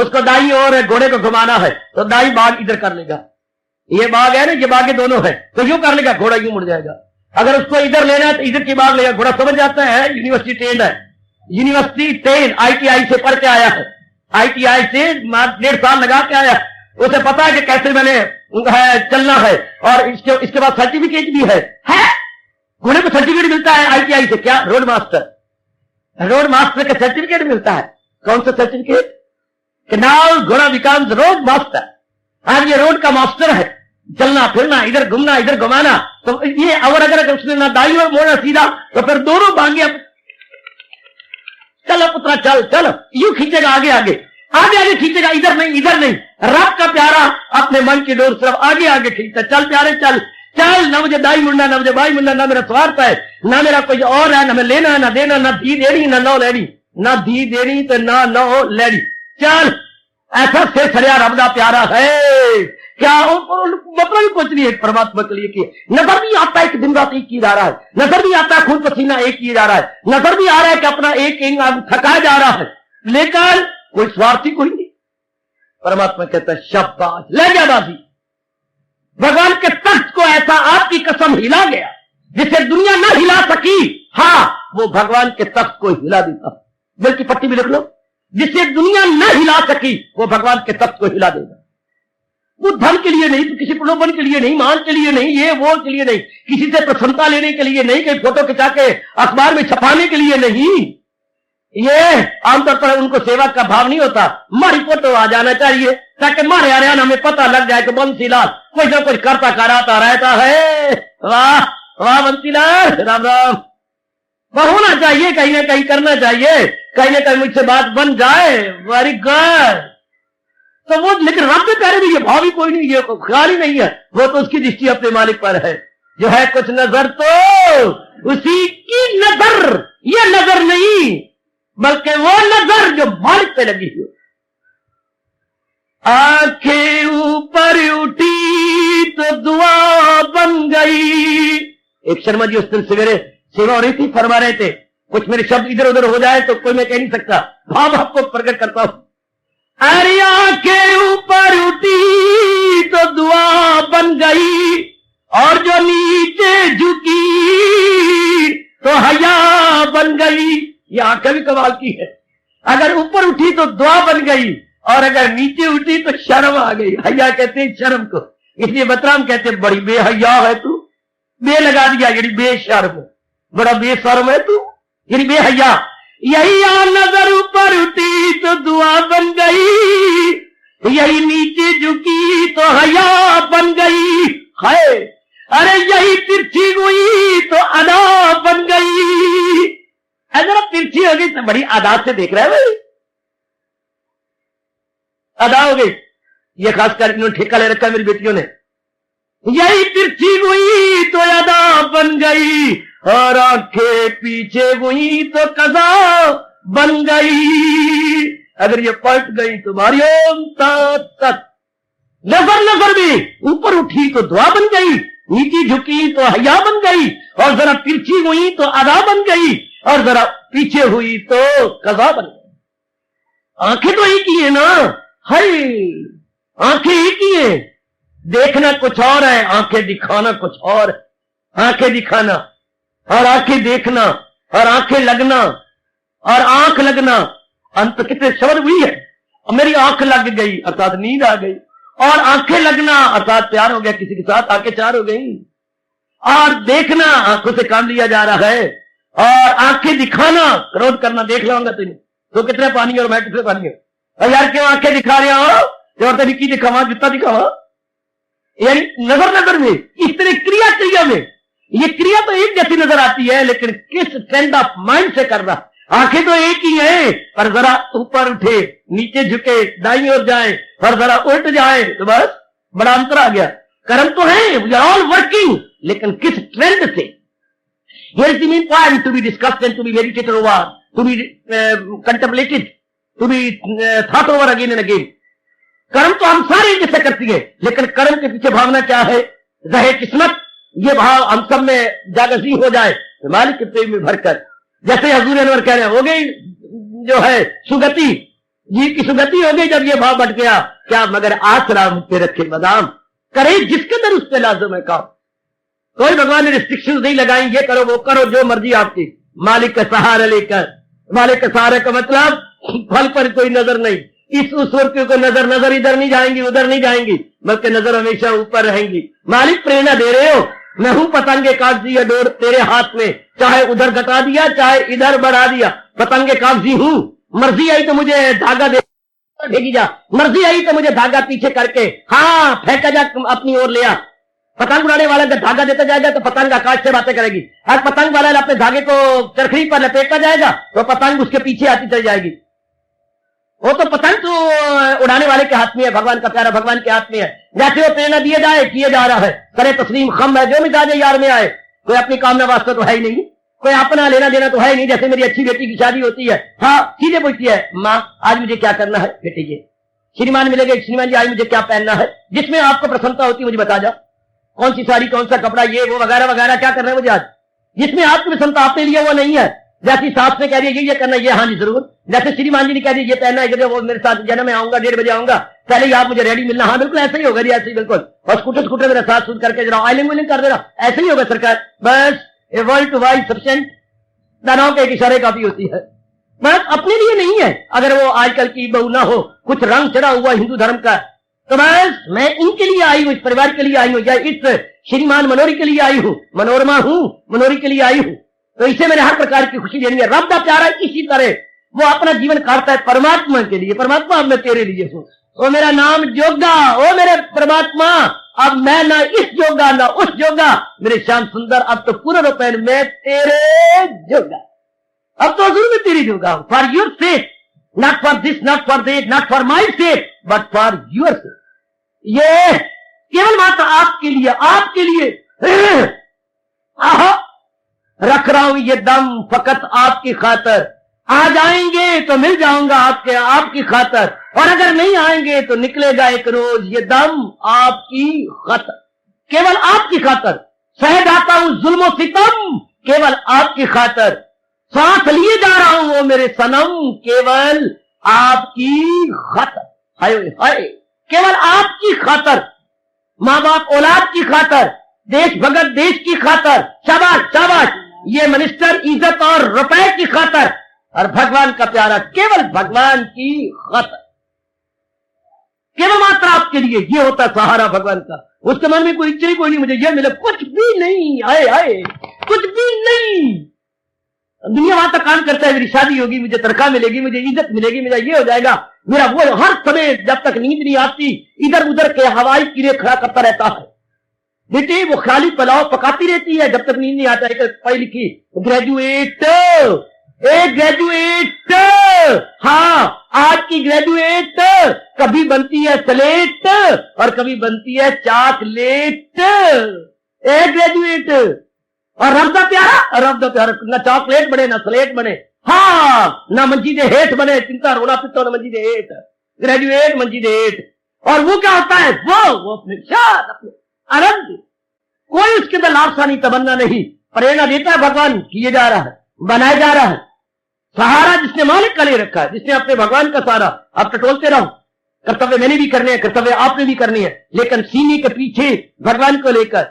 उसको दाई और घोड़े को घुमाना है तो दाई बाग इधर कर लेगा, ये बाग है ना, ये बागे दोनों है तो यूं कर लेगा, घोड़ा यूं मुड़ जाएगा। अगर उसको इधर लेना है तो इधर की बाग लेगा, घोड़ा समझ जाता है यूनिवर्सिटी ट्रेन है, यूनिवर्सिटी ट्रेन ITI से पढ़ के आया है, ITI से 1.5 साल लगा के आया, उसे पता है कि कैसे मैंने चलना है, और इसके बाद सर्टिफिकेट भी है। घोड़े को सर्टिफिकेट मिलता है ITI से, क्या रोड मास्टर का सर्टिफिकेट मिलता है। कौन सा सर्टिफिकेट, कि नाउ घोड़ा बिकम्स रोड मास्टर, आज ये रोड का मास्टर है, चलना फिरना, इधर घूमना इधर घुमाना। तो ये और अगर उसने ना दाई और मोड़ा सीधा तो फिर दोनों बांगे, चलो पुत्रा चल चल, यूं खींचेगा आगे आगे आगे आगे खींचेगा, इधर नहीं इधर नहीं। रब का प्यारा अपने मन की डोर सिर्फ आगे आगे खींचता, चल प्यारे चल चल, ना मुझे दाई मुंडा ना मुझे बाई मुंडा, ना मेरा स्वार्थ है ना मेरा कोई और है, ना मैं लेना ना देना, ना धी देनी ना नौ लेनी, ना धी देनी तो ना नौ लेनी, चल ऐसा से सरिया रब का प्यारा है। क्या मतलब कुछ नहीं है परमात्मा के लिए कि नजर भी आता है कि दिन रात एक किया जा रहा है, नजर भी आता है खून पसीना एक किया जा रहा है, नजर भी आ रहा है कि अपना एक थकाया जा रहा है, लेकिन कोई स्वार्थी कोई नहीं। परमात्मा कहता है शाबाश, ले गया बाजी, भगवान के तख्त को ऐसा आपकी कसम हिला गया जिसे दुनिया न हिला सकी, हाँ वो भगवान के तख्त को हिला देता, बल्कि पट्टी भी लिख लो, जिसे दुनिया न हिला सकी वो भगवान के तख्त को हिला देगा। वो धन के लिए नहीं, किसी प्रलोभन के लिए नहीं, मान के लिए नहीं, ये वो के लिए नहीं, किसी से प्रसन्नता लेने के लिए नहीं, कहीं फोटो खिंचा के अखबार में छपाने के लिए नहीं, ये आमतौर पर उनको सेवा का भाव नहीं होता। हमारी फोटो आ जाना चाहिए ताकि हमारे हरियाणा में पता लग जाए कि बंसीलाल कोई ना कुछ करता कराता रहता है। वाह वाह बंसीलाल, राम राम। वह होना चाहिए, कहीं ना कहीं करना चाहिए, कहीं ना कहीं मुझसे बात बन जाए, वेरी गुड। तो वो लेकिन रब के प्यारे भी ये भाव ही कोई नहीं, ये ख्याल ही नहीं है, वो तो उसकी दृष्टि अपने मालिक पर है। जो है कुछ नजर तो उसी की नजर, ये नजर नहीं बल्कि वो नजर जो मालिक पे लगी हो। आंखें ऊपर उठी तो दुआ बन गई। एक शर्मा जी उस दिन सवेरे सेवा हो रही थी, फरमा रहे थे, कुछ मेरे शब्द इधर उधर हो जाए तो कोई मैं कह नहीं सकता, भाव आपको प्रकट करता हूं। अरे आंखें ऊपर उठी तो दुआ बन गई, और जो नीचे झुकी तो हया बन गई। ये आंखें भी कमाल की है, अगर ऊपर उठी तो दुआ बन गई, और अगर नीचे उठी तो शर्म आ गई। हया कहते हैं शर्म को, इसलिए बतराम कहते हैं बड़ी बेहया है तू, बे लगा दिया यानी बेशर्म, बड़ा बेशर्म है तू यानी बेहया। यही नजर ऊपर उठी तो दुआ बन गई, यही नीचे झुकी तो हया बन गई। हाय अरे यही तिरछी हुई तो अदा बन गई। अगर तिरछी हो गई तो बड़ी अदा से देख रहा है भाई, अदा हो गई। ये खासकर इन्होंने ठेका ले रखा है मेरी बेटियों ने। यही तिरछी हुई तो अदा बन गई, और आंखें पीछे हुई तो कज़ा बन गई। अगर ये पलट गई तो मारियम तक नजर नजर भी ऊपर उठी तो दुआ बन गई, नीचे झुकी तो हया बन गई, और जरा तिरछी हुई तो अदा बन गई, और जरा पीछे हुई तो कज़ा बन गई। आंखें तो एक ही है ना, हाय आंखें एक ही है, देखना कुछ और है, आंखें दिखाना कुछ और है। आंखें दिखाना और आंखें देखना और आंखें लगना और आंख लगना, अंत कितने शब्द हुई है। मेरी आंख लग गई अर्थात नींद आ गई, और आंखें लगना अर्थात प्यार हो गया किसी के साथ, आंखें चार हो गई। और देखना आंखों से काम लिया जा रहा है, और आंखें दिखाना क्रोध करना, देख लाऊंगा तुझे तो कितने पानी और मैं कितने पानी हो यार, क्यों आंखें दिखा रहे हो, जो निकी दिखावा जुत्ता दिखावा, यानी नजर नजर में इस तरह क्रिया क्रिया में ये क्रिया तो एक जैसी नजर आती है, लेकिन किस ट्रेंड ऑफ माइंड से कर रहा। आंखें तो एक ही है, पर जरा ऊपर उठे नीचे झुके दाईं ओर जाए और जरा उल्ट जाए तो बस बड़ा अंतर आ गया। कर्म तो है, वी आर ऑल वर्किंग, लेकिन किस ट्रेंड से। Here is the main point to be discussed and to be meditated over, to be contemplated, to be thought over again and again. कर्म तो हम सारे जैसे करती है, लेकिन कर्म के पीछे भावना क्या है, रहे किस्मत, ये भाव हम सब में जागृति हो जाए मालिक के प्रेम में भरकर। जैसे हजूर अनवर कह रहे हैं, हो गई जो है सुगति, जीव की सुगति हो गई जब ये भाव बढ़ गया। क्या मगर आसरा मुझ पे रखे बादाम, करे जिसके अंदर उस पे लाजम है काम। कोई भगवान ने रिस्ट्रिक्शन नहीं लगाई, ये करो वो करो, जो मर्जी आपकी, मालिक का सहारा लेकर। मालिक का सहारा का मतलब फल पर कोई नजर नहीं, इस उस को नजर इधर नहीं जाएंगी उधर नहीं जाएंगी, बल्कि नजर हमेशा ऊपर रहेंगी। मालिक प्रेरणा दे रहे हो, मैं हूं पतंगे कागजी या डोर तेरे हाथ में, चाहे उधर घटा दिया चाहे इधर बढ़ा दिया, पतंगे कागजी हूं। मर्जी आई तो मुझे धागा दे फेंकी जा, मर्जी आई तो मुझे धागा पीछे करके हाँ फेंका जा अपनी ओर ले आ। पतंग उड़ाने वाला जब धागा देता जाएगा तो पतंग आकाश से बातें करेगी। आज पतंग वाला अपने धागे को चरखड़ी पर लपेटता जाएगा तो पतंग उसके पीछे आती चली जाएगी। वो तो पतंग तो उड़ाने वाले के हाथ में है, भगवान का प्यारा भगवान के हाथ में है। जैसे वो प्रेरणा दिए जाए किए जा रहा है, करे तस्लीम खम है, जो मिजाज यार में आए। कोई अपनी कामना वास्ता तो है ही नहीं, कोई अपना लेना देना तो है ही नहीं। जैसे मेरी अच्छी बेटी की शादी होती है, हाँ सीधे पूछती है, माँ आज मुझे क्या करना है, बेटी जी श्रीमान मिलेगा, श्रीमान जी आज मुझे क्या पहनना है, जिसमें आपको प्रसन्नता होती है मुझे बता जाओ, कौन सी साड़ी कौन सा कपड़ा ये वो वगैरह वगैरह क्या करना है मुझे आज, जिसमें आपकी प्रसन्नता आपने लिया वो नहीं है। जैसी सास ने कह दिया ये करना ये हाँ जी जरूर, जैसे श्रीमान जी ने कह दिया ये पहनना है, वो मेरे साथ जन्म में आऊंगा 1:30 बजे आऊंगा, पहले ही आप मुझे रेडी मिलना, हाँ बिल्कुल ऐसे ही होगा जी, ऐसे ही बिल्कुल। और स्कूटर मेरा साथ सूट करके जरा ऑयलिंग विलिंग कर देना, ऐसे ही होगा सरकार। बस a world to wide sufficient दानाओं के एक इशारे काफी होती है, बस अपने लिए नहीं है। अगर वो आजकल की बहू ना हो, कुछ रंग चढ़ा हुआ हिंदू धर्म का, तो बस मैं इनके लिए आई हूं, इस परिवार के लिए आई हूं, या इस श्रीमान मनोरी के लिए आई हूं, मनोरमा हूं मनोरी के लिए आई हूं, तो इसे मैंने हर प्रकार की खुशी देनी है। रब का प्यारा इसी तरह वो अपना जीवन काटता है परमात्मा के लिए, परमात्मा अब मैं तेरे लिए हूं, ओ मेरा नाम जोगा, ओ मेरे परमात्मा, अब मैं ना इस जोगा ना उस जोगा, मेरे श्याम सुंदर अब तो पूरा रुपए मैं तेरे जोगा, अब तो हजूर में तेरी जोगा हूं। For your sake, not for this, not for that, not for my sake, but for your sake. ये केवल मात्र आपके लिए, आपके लिए आहा रख रहा हूं ये दम फकत आपकी खातर। आ जाएंगे तो मिल जाऊंगा आपकी खातर, और अगर नहीं आएंगे तो निकलेगा एक रोज ये दम आपकी खातर, केवल आपकी खातर। सह जाता हूं जुल्म सितम केवल आपकी खातर, सांस लिए जा रहा हूं वो मेरे सनम केवल आपकी खातर। हाय हाय, केवल आपकी खातर, माँ बाप औलाद की खातर, देश भगत देश की खातर, शाबाश शाबाश, ये मिनिस्टर इज्जत और रुपए की खातर, और भगवान का प्यारा केवल भगवान की खातर, केवल मात्र आपके लिए। ये होता सहारा भगवान का। उसके मन में कोई इच्छा ही कोई नहीं मुझे ये मिले, कुछ भी नहीं, आए आए कुछ भी नहीं। दुनिया वहां तक काम करता है, मेरी शादी होगी, मुझे तनख्वाह मिलेगी, मुझे इज्जत मिलेगी, मेरा ये हो जाएगा, मेरा वो, हर समय जब तक नींद नहीं आती इधर उधर के हवाई कीड़े खड़ा करता रहता है। बेटे वो खाली पुलाव पकाती रहती है जब तक नींद नहीं आता है। पढ़ी लिखी ग्रेजुएट, एक ग्रेजुएट, हाँ आज की ग्रेजुएट कभी बनती है स्लेट और कभी बनती है चॉकलेट। एक ग्रेजुएट और रब दा प्यारा ना चॉकलेट बने ना स्लेट बने, हाँ ना मंजी दे हेठ बने, चिंता रोना पिट्टो ना मंजी दे हेठ, ग्रेजुएट मंजी दे हेठ। और वो क्या होता है, वो अपने शाद अपने आनंद, कोई उसके अंदर लालसा नहीं, तमन्ना नहीं, प्रेरणा देता है भगवान, किए जा रहा है, बनाया जा रहा है। सहारा जिसने मालिक का ले रखा है, जिसने अपने भगवान का सहारा, आप टटोलते रहो, कर्तव्य मैंने भी करने हैं, कर्तव्य आपने भी करनी है, लेकिन सीने के पीछे भगवान को लेकर।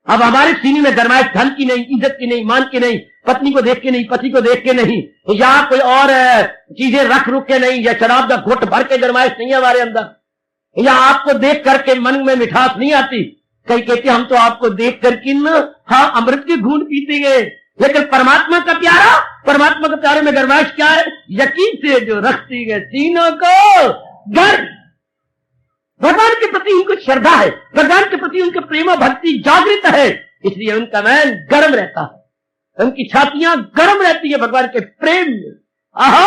अब हमारे सीने में गरमाइश धन की नहीं, इज्जत की नहीं, मान की नहीं, पत्नी को देख के नहीं, पति को देख के नहीं, या कोई और चीजें रख रुक के नहीं, या शराब का घुट भर के गरमाइश नहीं है हमारे अंदर, या आपको देख करके मन में मिठास नहीं आती। कई कहते हम तो आपको देख करके न, हाँ अमृत की घूंट पीते गए, लेकिन परमात्मा का प्यारे में गरमाइश क्या है, यकीन से जो रखती है सीनों को गर्म। भगवान के प्रति उनको श्रद्धा है, भगवान के प्रति उनके प्रेम भक्ति जागृत है, इसलिए उनका मन गर्म रहता है, उनकी छातियां गर्म रहती है भगवान के प्रेम में। आहा,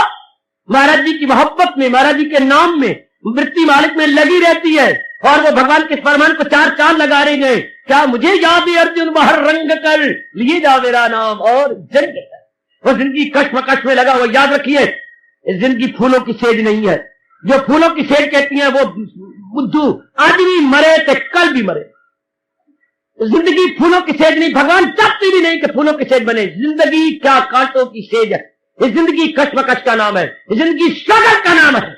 महाराज जी की मोहब्बत में, महाराज जी के नाम में, वृत्ति मालिक में लगी रहती है, और वो भगवान के फरमान को चार चांद लगा रहे गए। क्या मुझे याद है अर्जुन बाहर रंग कर लिए जा मेरा नाम और जंग कर, वो जिंदगी कश्मकश में लगा। वो याद रखिए, जिंदगी फूलों की सेज नहीं है, जो फूलों की सेज कहती है वो बुद्धू, आज भी मरे तो कल भी मरे। जिंदगी फूलों की सेज नहीं, भगवान चाहते भी नहीं कि फूलों की सेज बने। जिंदगी क्या कांटों की सेज है, ये जिंदगी कश्मकश का नाम है, ये जिंदगी स्ट्रगल का नाम है।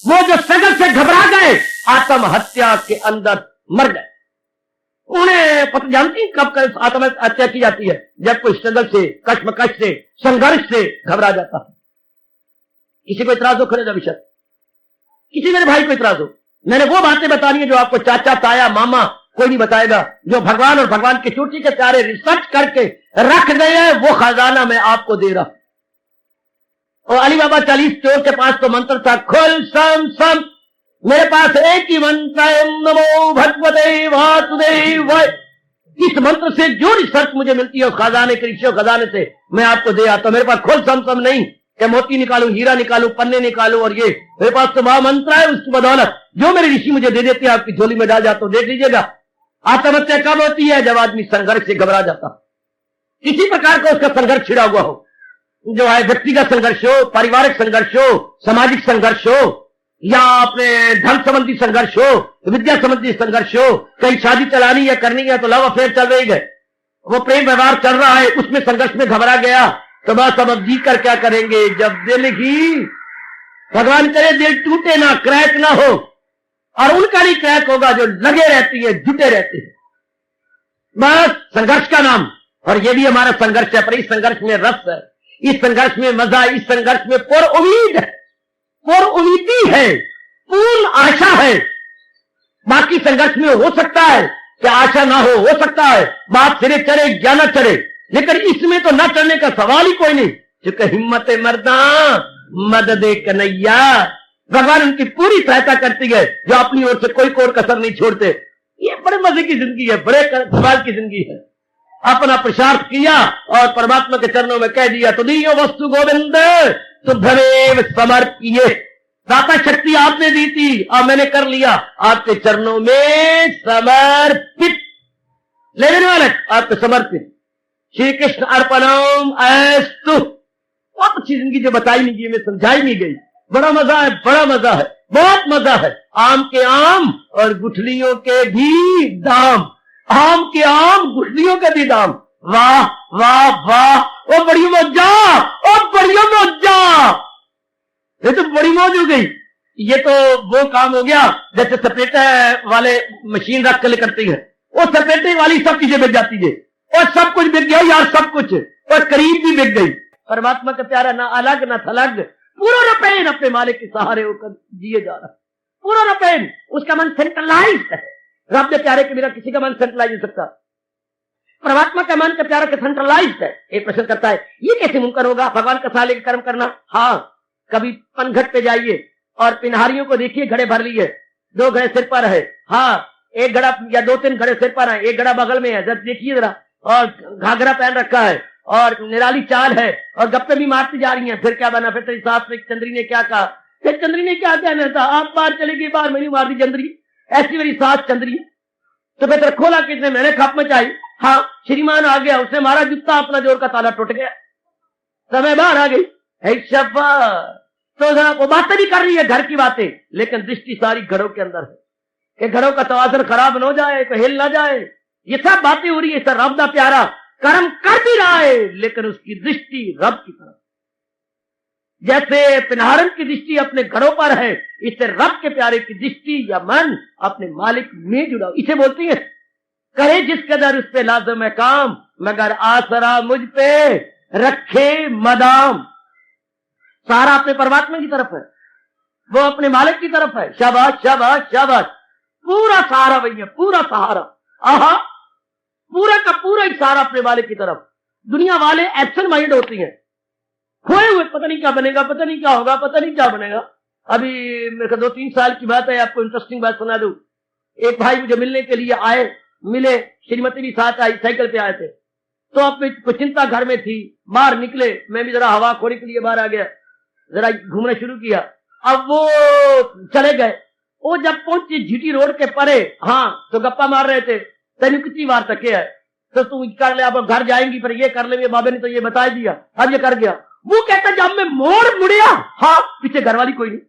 वो जो स्ट्रगल से घबरा गए आत्महत्या के अंदर मर गए। उन्हें पता जानती कब आत्महत्या की जाती है, जब कोई स्ट्रगल से, कश्मकश से, संघर्ष से घबरा जाता है। किसी को इतराज हो खड़े विषय, किसी मेरे भाई को इतराज हो, मैंने वो बातें बतानी है जो आपको चाचा ताया मामा कोई नहीं बताएगा, जो भगवान और भगवान की चोटी के प्यारे रिसर्च करके रख गए हैं, वो खजाना मैं आपको दे रहा। और अली बाबा 40 चोर के पास तो मंत्र था, खुल सम सम, मेरे पास एक ही मंत्र है, नमो भगवते वासुदेवाय। इस मंत्र से जो रिसर्च मुझे मिलती है उस खजाने के ऋषियों खजाने से मैं आपको दे आता हूं। मेरे पास खुल सम सम नहीं कि मोती निकालू, हीरा निकालू, पन्ने निकालू, और ये मेरे पास तो महामंत्र है, उसकी बदौलत जो मेरे ऋषि मुझे दे देते हैं आपकी झोली में डाल जाता हूं। देख लीजिएगा आत्महत्या कब होती है, जब आदमी संघर्ष से घबरा जाता, किसी प्रकार का उसका संघर्ष छिड़ा हुआ हो, जो है व्यक्तिगत संघर्ष हो, पारिवारिक संघर्ष हो, सामाजिक संघर्ष हो, या अपने धन संबंधी संघर्ष हो, विद्या संबंधी संघर्ष हो, कहीं शादी चलानी या करनी है तो लव अफेयर चल रही है, वो प्रेम व्यवहार चल रहा है, उसमें संघर्ष में घबरा गया, तो बस अब जी कर क्या करेंगे। जब दिल की भगवान करे दिल टूटे ना, क्रैक ना हो, और उनका नहीं क्रैक होगा जो लगे रहती है, जुटे रहते हैं, बस संघर्ष का नाम। और ये भी हमारा संघर्ष है, पर इस संघर्ष में रस है, इस संघर्ष में मजा, इस संघर्ष में पूर्ण उम्मीद है, पूर्ण उम्मीदी है, पूर्ण आशा है। बाकी संघर्ष में हो सकता है कि आशा ना हो सकता है बात सिरे चढ़े या न चढ़े, लेकिन इसमें तो न चढ़ने का सवाल ही कोई नहीं, क्योंकि हिम्मत मर्दा मदद कन्हैया। भगवान उनकी पूरी सहायता करती है, जो अपनी ओर से कोई कोर कसर नहीं छोड़ते। ये बड़े मजे की जिंदगी है, बड़े कमाल की जिंदगी है। अपना पुरुषार्थ किया और परमात्मा के चरणों में कह दिया, तो दियो वस्तु गोविंद तुभ्यमेव समर्पिये। दाता शक्ति आपने दी थी और मैंने कर लिया, आपके चरणों में समर्पित। लेने वाले आपको समर्पित। श्री कृष्ण अर्पणम अस्तु। बहुत अच्छी जिंदगी जो बताई नहीं गई, में समझाई नहीं गई। बड़ा मजा है, बड़ा मजा है, बहुत मजा है। आम के आम और गुठलियों के भी दाम, आम के आम गुठलियों के भी दाम। वाह वाह वाह, ओ बड़ी मौजा, ओ बड़ी मौजा। ये तो बड़ी मौज हो गई। ये तो वो काम हो गया जैसे सपेटे वाले मशीन रख कर करती है, वो सपेटे वाली सब चीजें बिक जाती है और सब कुछ बिक गया यार, सब कुछ, और करीब भी बिक गई। परमात्मा का प्यारा ना अलग ना थलग, पूरा रपेन अपने मालिक के सहारे होकर जिए जा रहा, पूरा रपेन। उसका मन सेंट्रलाइज्ड है। रब के प्यारे के बिना किसी का मन सेंट्रलाइज नहीं सकता। परमात्मा का मन का प्यारा का सेंट्रलाइज्ड है। एक प्रश्न करता है, ये कैसे मुमकिन होगा भगवान का साले कर्म करना? हाँ, कभी पनघट पे जाइए और पिनहारियों को देखिए, घड़े भर लिए, 2 घड़े सिर पर है। हाँ, एक घड़ा या 2-3 घड़े सिर पर है, एक घड़ा बगल में है, जब देखिए जरा, और घाघरा पहन रखा है और निराली चाल है और गप्पे भी मारती जा रही हैं। फिर क्या बना? फिर तेरी सास ने, चंद्री ने क्या कहा? फिर चंद्री ने क्या कहना था? आप बाहर चली गई, बाहर मैंने मार दी चंद्री, ऐसी मेरी सास चंद्री। तो फिर खोला किसने? मैंने खप मचाई। हाँ, श्रीमान आ गया, उसने मारा जूता, अपना जोर का ताला टूट गया, समय बाहर आ गई। तो वो बातें भी कर रही है, घर की बातें, लेकिन दृष्टि सारी घरों के अंदर है कि घरों का तवाज़ुन खराब न हो जाए, कोई हिल ना जाए। ये सब बातें हो रही है। सर रब दा प्यारा कर्म कर भी रहा है, लेकिन उसकी दृष्टि रब की तरफ। जैसे पिनहारन की दृष्टि अपने घरों पर है, इससे रब के प्यारे की दृष्टि या मन अपने मालिक में जुड़ा। इसे बोलती है, करे जिस कदर उस पे लाजम है काम, मगर आसरा मुझ पे रखे मदाम। सहारा अपने परमात्मा की तरफ है, वो अपने मालिक की तरफ है। शाबाश शाबाश शाबाश, पूरा सहारा वही है, पूरा सहारा। आहा, पूरा का पूरा एक सहारा अपने मालिक की तरफ। दुनिया वाले एब्सेंट माइंड होती हैं, खोए हुए, पता नहीं क्या बनेगा, पता नहीं क्या होगा, पता नहीं क्या बनेगा। अभी मेरे को 2-3 साल की बात है, आपको इंटरेस्टिंग बात सुना दूं। एक भाई मुझे मिलने के लिए आए, मिले, श्रीमती भी साथ आई, साइकिल पे आए थे। तो अब कुछ चिंता घर में थी, बाहर निकले, मैं भी जरा हवा खोने के लिए बाहर आ गया, जरा घूमना शुरू किया। अब वो चले गए। वो जब पहुंचे जीटी रोड के परे, हाँ, तो गप्पा मार रहे थे, तेन कितनी बार तके है, तो तू कर ले, अब घर जाएंगी, पर ये कर ले, बाबे ने तो ये बता दिया, अब ये कर गया। वो कहता जब मैं मोड़ मुड़िया, हाँ, पीछे घर वाली कोई नहीं।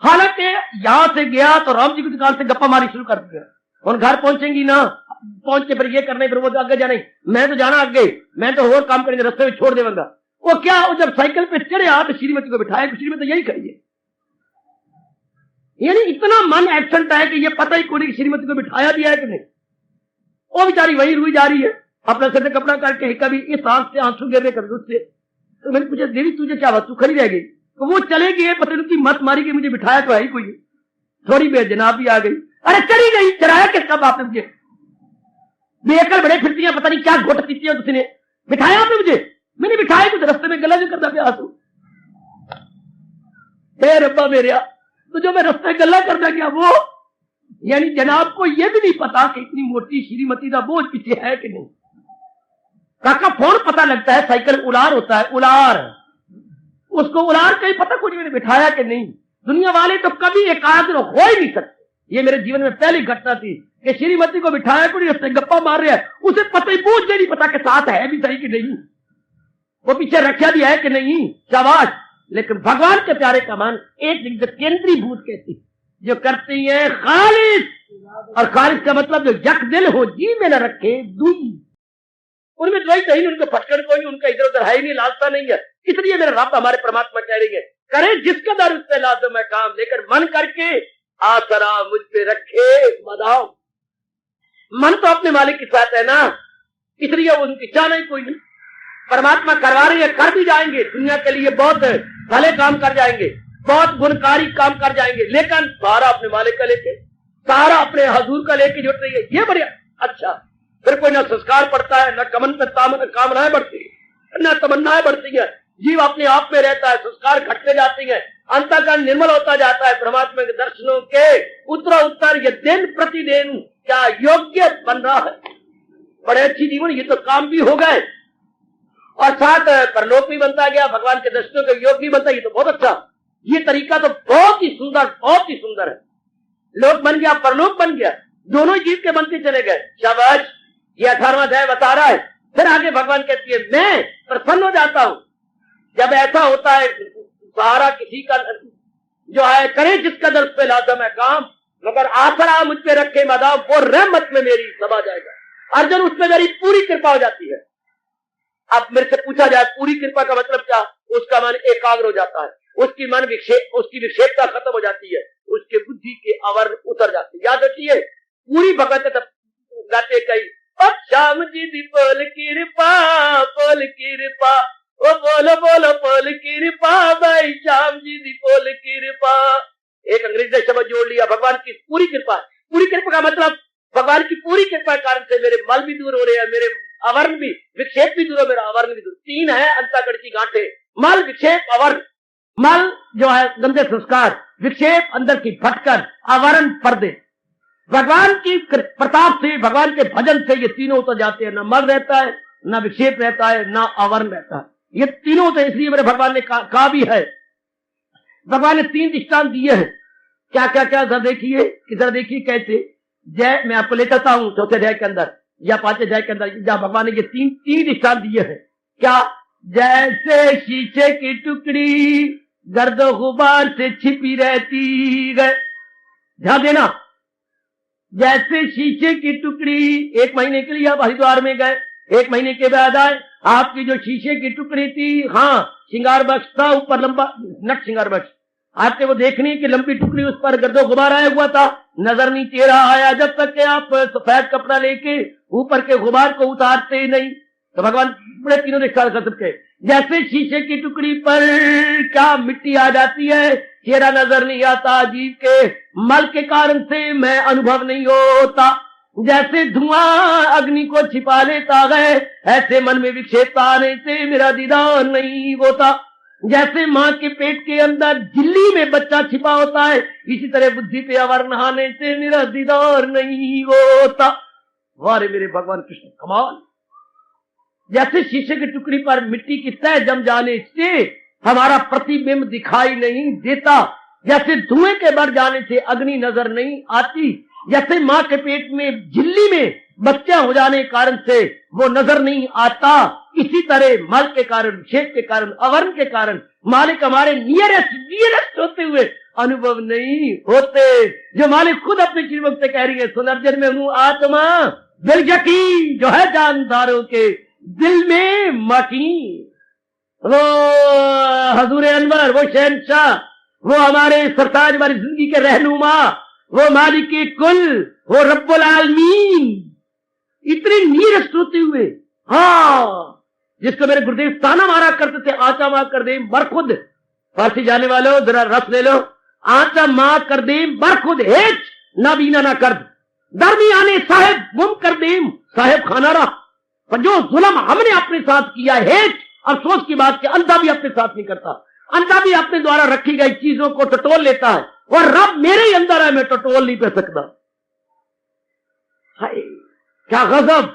हालांकि यहां से गया तो राम जी की दुकान से गप्पा मारी शुरू कर दिया, और घर पहुंचेंगी ना, पहुंच के फिर ये करने, फिर वो तो आगे जाने, मैं तो जाना आगे, मैं तो और काम करेंगे, रास्ते में छोड़ देगा। वो क्या, वो जब साइकिल पे चढ़े तो श्रीमती को बिठाया, श्रीमती यही करिए। यानी इतना मन एब्सेंट है कि ये पता ही कोई श्रीमती को बिठाया दिया है कि नहीं। वो बेचारी वही रुई जा रही है, अपना सर कपड़ा करके, कभी इस आंख से आंसू गिरने कर उससे। तो मैंने पूछा, देवी तुझे क्या बात, तू खड़ी रह गई? तो वो चले गए, पता नहीं की मत मारी कि मुझे बिठाया तो है ही कोई। थोड़ी बेजनाब भी आ गई, अरे चली गई, चढ़ाया किसका बाप ने मुझे? बेअकल बड़े फिरती है, पता नहीं क्या घुट पीती है, तुझने बिठाया आपने मुझे? मैंने बिठाया, कुछ रास्ते में गला जो करता पे आंसू। हे रब्बा मेरे, तो जो मैं रास्ते में गला करता गया वो, यानी जनाब को यह भी नहीं पता कि इतनी मोटी श्रीमती का बोझ पीछे है कि नहीं। काका फोन पता लगता है, साइकिल उलार होता है, उलार, उसको उलार का ही पता कुछ मैंने बिठाया कि नहीं। दुनिया वाले तो कभी एकाग्र हो ही नहीं सकते। ये मेरे जीवन में पहली घटना थी कि श्रीमती को बिठाया, कोई रास्ते गप्पा मार रहा है, उसे पता ही बोझ नहीं पता कि साथ है भी सही कि नहीं, वो पीछे रक्षा भी है कि नहीं। शाबाश। लेकिन भगवान के प्यारे का मन एक केंद्रीय भूत कहती, जो करती है खालिस, और खालिस का मतलब जो यक दिल हो, जी में न रखे दुई। उनमें द्वैत नहीं, उनको फटकर कोई नहीं, उनका इधर उधर है ही नहीं, लालसा नहीं है। इसलिए मेरा रब हमारे परमात्मा कह रही है, करे जिसका दर उस पे लाजम है काम, लेकर मन करके आसरा मुझ पे रखे मदाओ। मन तो अपने मालिक के साथ है ना, इसलिए उनकी चाहना ही कोई नहीं। परमात्मा करवा रही है, कर भी जाएंगे, दुनिया के लिए बहुत भले काम कर जाएंगे, बहुत गुणकारी काम कर जाएंगे, लेकिन सहारा अपने मालिक का लेके, सहारा अपने हजूर का लेके जुट रही है। ये बढ़िया। अच्छा, फिर कोई ना संस्कार पड़ता है, ना कमन पे कामनाएं बढ़ती है, ना तमन्नाएं बढ़ती है, जीव अपने आप में रहता है, संस्कार घटते जाते हैं, अंतःकरण निर्मल होता जाता है, परमात्मा के दर्शनों के उत्तर ये दिन प्रतिदिन क्या योग्य बन रहा है। बड़े अच्छी जीवन, ये तो काम भी हो गए और साथ परलोक भी बनता गया, भगवान के दर्शनों के योग भी बनता है। ये तो बहुत अच्छा, ये तरीका तो बहुत ही सुंदर है। लोक बन गया, परलोक बन गया, दोनों जीव के बनते चले गए। शाबाश, ये 18वां अध्याय बता रहा है। फिर आगे भगवान कहती है मैं प्रसन्न हो जाता हूं जब ऐसा होता है, सहारा किसी का जो है करे जिसका दर पे लाजम है काम, मगर आसरा मुझ पे रखे मदाम, वो रहमत में मेरी समा जाएगा। अर्जुन, उसमें मेरी पूरी कृपा हो जाती है। अब मेरे से पूछा जाए पूरी कृपा का मतलब क्या? उसका मन एकाग्र हो जाता है, उसकी विक्षेपता खत्म हो जाती है, उसके बुद्धि के आवर उतर जाते। याद रखिए, पूरी भगत गाते कई श्याम जी दी पोल कृपा ओ बोलो पोल कृपा भाई श्याम जी दी पोल कृपा। एक अंग्रेज ने शब्द जोड़ लिया, भगवान की पूरी कृपा। पूरी कृपा का मतलब भगवान की पूरी कृपा के कारण से मेरे मल भी दूर हो रहे हैं, मेरे आवरण भी, विक्षेप भी दूर हो, मेरा आवरण भी दूर। 3 है अंतःकरण की गांठें, मल, विक्षेप, आवरण। मल जो है गंदे संस्कार, विक्षेप अंदर की भटकन, आवरण पर्दे। भगवान की प्रताप से, भगवान के भजन से ये तीनों उतर जाते हैं। न मल रहता है, न विक्षेप रहता है, न आवरण रहता है। ये तीनों तो इसलिए मेरे भगवान ने कहा भी है। भगवान ने 3 दृष्टांत दिए हैं। क्या क्या क्या जरा देखिए, इधर देखिए कैसे। जय, मैं आपको ले चलता हूं 4थे अध्याय के अंदर या 5वें अध्याय के अंदर, जहां भगवान ने ये 3 दृष्टांत दिए हैं। क्या? जैसे शीशे की टुकड़ी गर्द गुबार से छिपी रहती है। ध्यान देना, जैसे शीशे की टुकड़ी, 1 महीने के लिए आप हरिद्वार में गए, 1 महीने के बाद आए, आपकी जो शीशे की टुकड़ी थी, हाँ श्रृंगार बक्स था, ऊपर लंबा नट श्रृंगार बक्स, आपके वो देखने की लंबी टुकड़ी, उस पर गर्दो गुबार आया हुआ था, नजर नहीं तेरा आया जब तक कि आप सफेद कपड़ा लेके ऊपर के गुबार को उतारते ही नहीं। तो भगवान बड़े तीनों दृष्टांत कर सकते। जैसे शीशे की टुकड़ी पर क्या मिट्टी आ जाती है, चेहरा नजर नहीं आता, जीव के मल के कारण से मैं अनुभव नहीं होता। जैसे धुआं अग्नि को छिपा लेता है, ऐसे मन में विक्षेपता आने से मेरा दीदार नहीं होता। जैसे माँ के पेट के अंदर झिल्ली में बच्चा छिपा होता है, इसी तरह बुद्धि पे आवरण आने से मेरा दीदार नहीं होता। वारे मेरे भगवान कृष्ण, कमाल। जैसे शीशे की टुकड़ी पर मिट्टी की तह जम जाने से हमारा प्रतिबिंब दिखाई नहीं देता, जैसे धुएं के बढ़ जाने से अग्नि नजर नहीं आती, जैसे माँ के पेट में झिल्ली में बच्चा हो जाने के कारण से वो नजर नहीं आता, इसी तरह मल के कारण, विक्षेप के कारण, आवरण के कारण मालिक हमारे नियरेस्ट होते हुए अनुभव नहीं होते। जो मालिक खुद अपने श्रीमुख से कह रही है, सुनर्जन में हूँ आत्मा दिल यकीन, जो है जानदारों के दिल में मकीन। वो हजूर अनवर, वो शहंशाह, वो हमारे सरताज, हमारी जिंदगी के रहनुमा, वो मालिक के कुल, वो रब्बुल आलमीन, इतने नीरस होते हुए, हाँ, जिसको मेरे गुरुदेव ताना मारा करते थे, आचा माँ कर दे बरखुद। फारसी जाने वालों जरा रस ले लो। आचा माँ कर दे बरखुद, हेच ना बीना ना कर दरमियाने साहेब गुम कर दे साहेब खाना रहा। पर जो जुल्म हमने अपने साथ किया, हेच अफसोस की बात कि अंधा भी अपने साथ नहीं करता, अंधा भी अपने द्वारा रखी गई चीजों को टटोल लेता है, और रब मेरे ही अंदर है, मैं टटोल नहीं पे सकता। हाय, क्या गजब,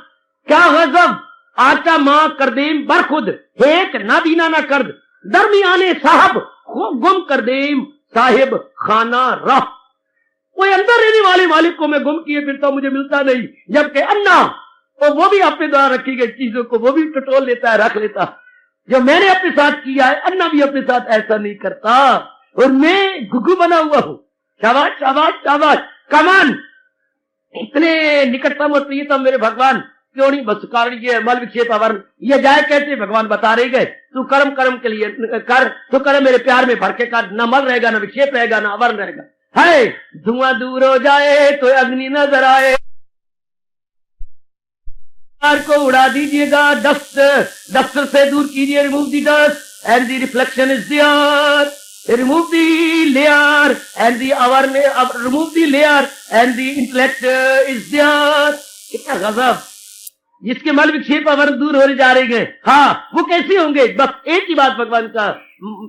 क्या गजब। आचा माँ कर दे बरखुद, हेच ना बीना ना कर दरमियाने साहब गुम कर दे साहिब खाना रह। कोई अंदर रहने वाले मालिक को मैं गुम किए फिरता, मुझे मिलता नहीं, जबकि अन्ना तो वो भी अपने द्वारा रखी गई चीजों को वो भी टटोल लेता है, रख लेता। जो मैंने अपने साथ किया है, अन्ना भी अपने साथ ऐसा नहीं करता, और मैं गुगु बना हुआ हूं। शाबाश शाबाश शाबाश, कमान। इतने निकटतम और प्रियतम मेरे भगवान क्यों नहीं? बस कारण ये मल विक्षेप आवरण, ये जाए कैसे? भगवान बता रहे गए, तू कर्म कर्म के लिए कर, तो कर्म मेरे प्यार में भर के कर, न मल रहेगा, न विक्षेप रहेगा, न आवरण रहेगा। है धुआं दूर हो जाए तो अग्नि नजर आए, को उड़ा दीजिएगा, डस्ट से दूर कीजिए, remove the dust and the reflection is there, remove the layer and the awareness, remove the layer and the intellect is there. कितना गजब, जिसके मल विक्षेप अवर्ण दूर होने जा रही है। हाँ, वो कैसे होंगे? बस एक ही बात भगवान का,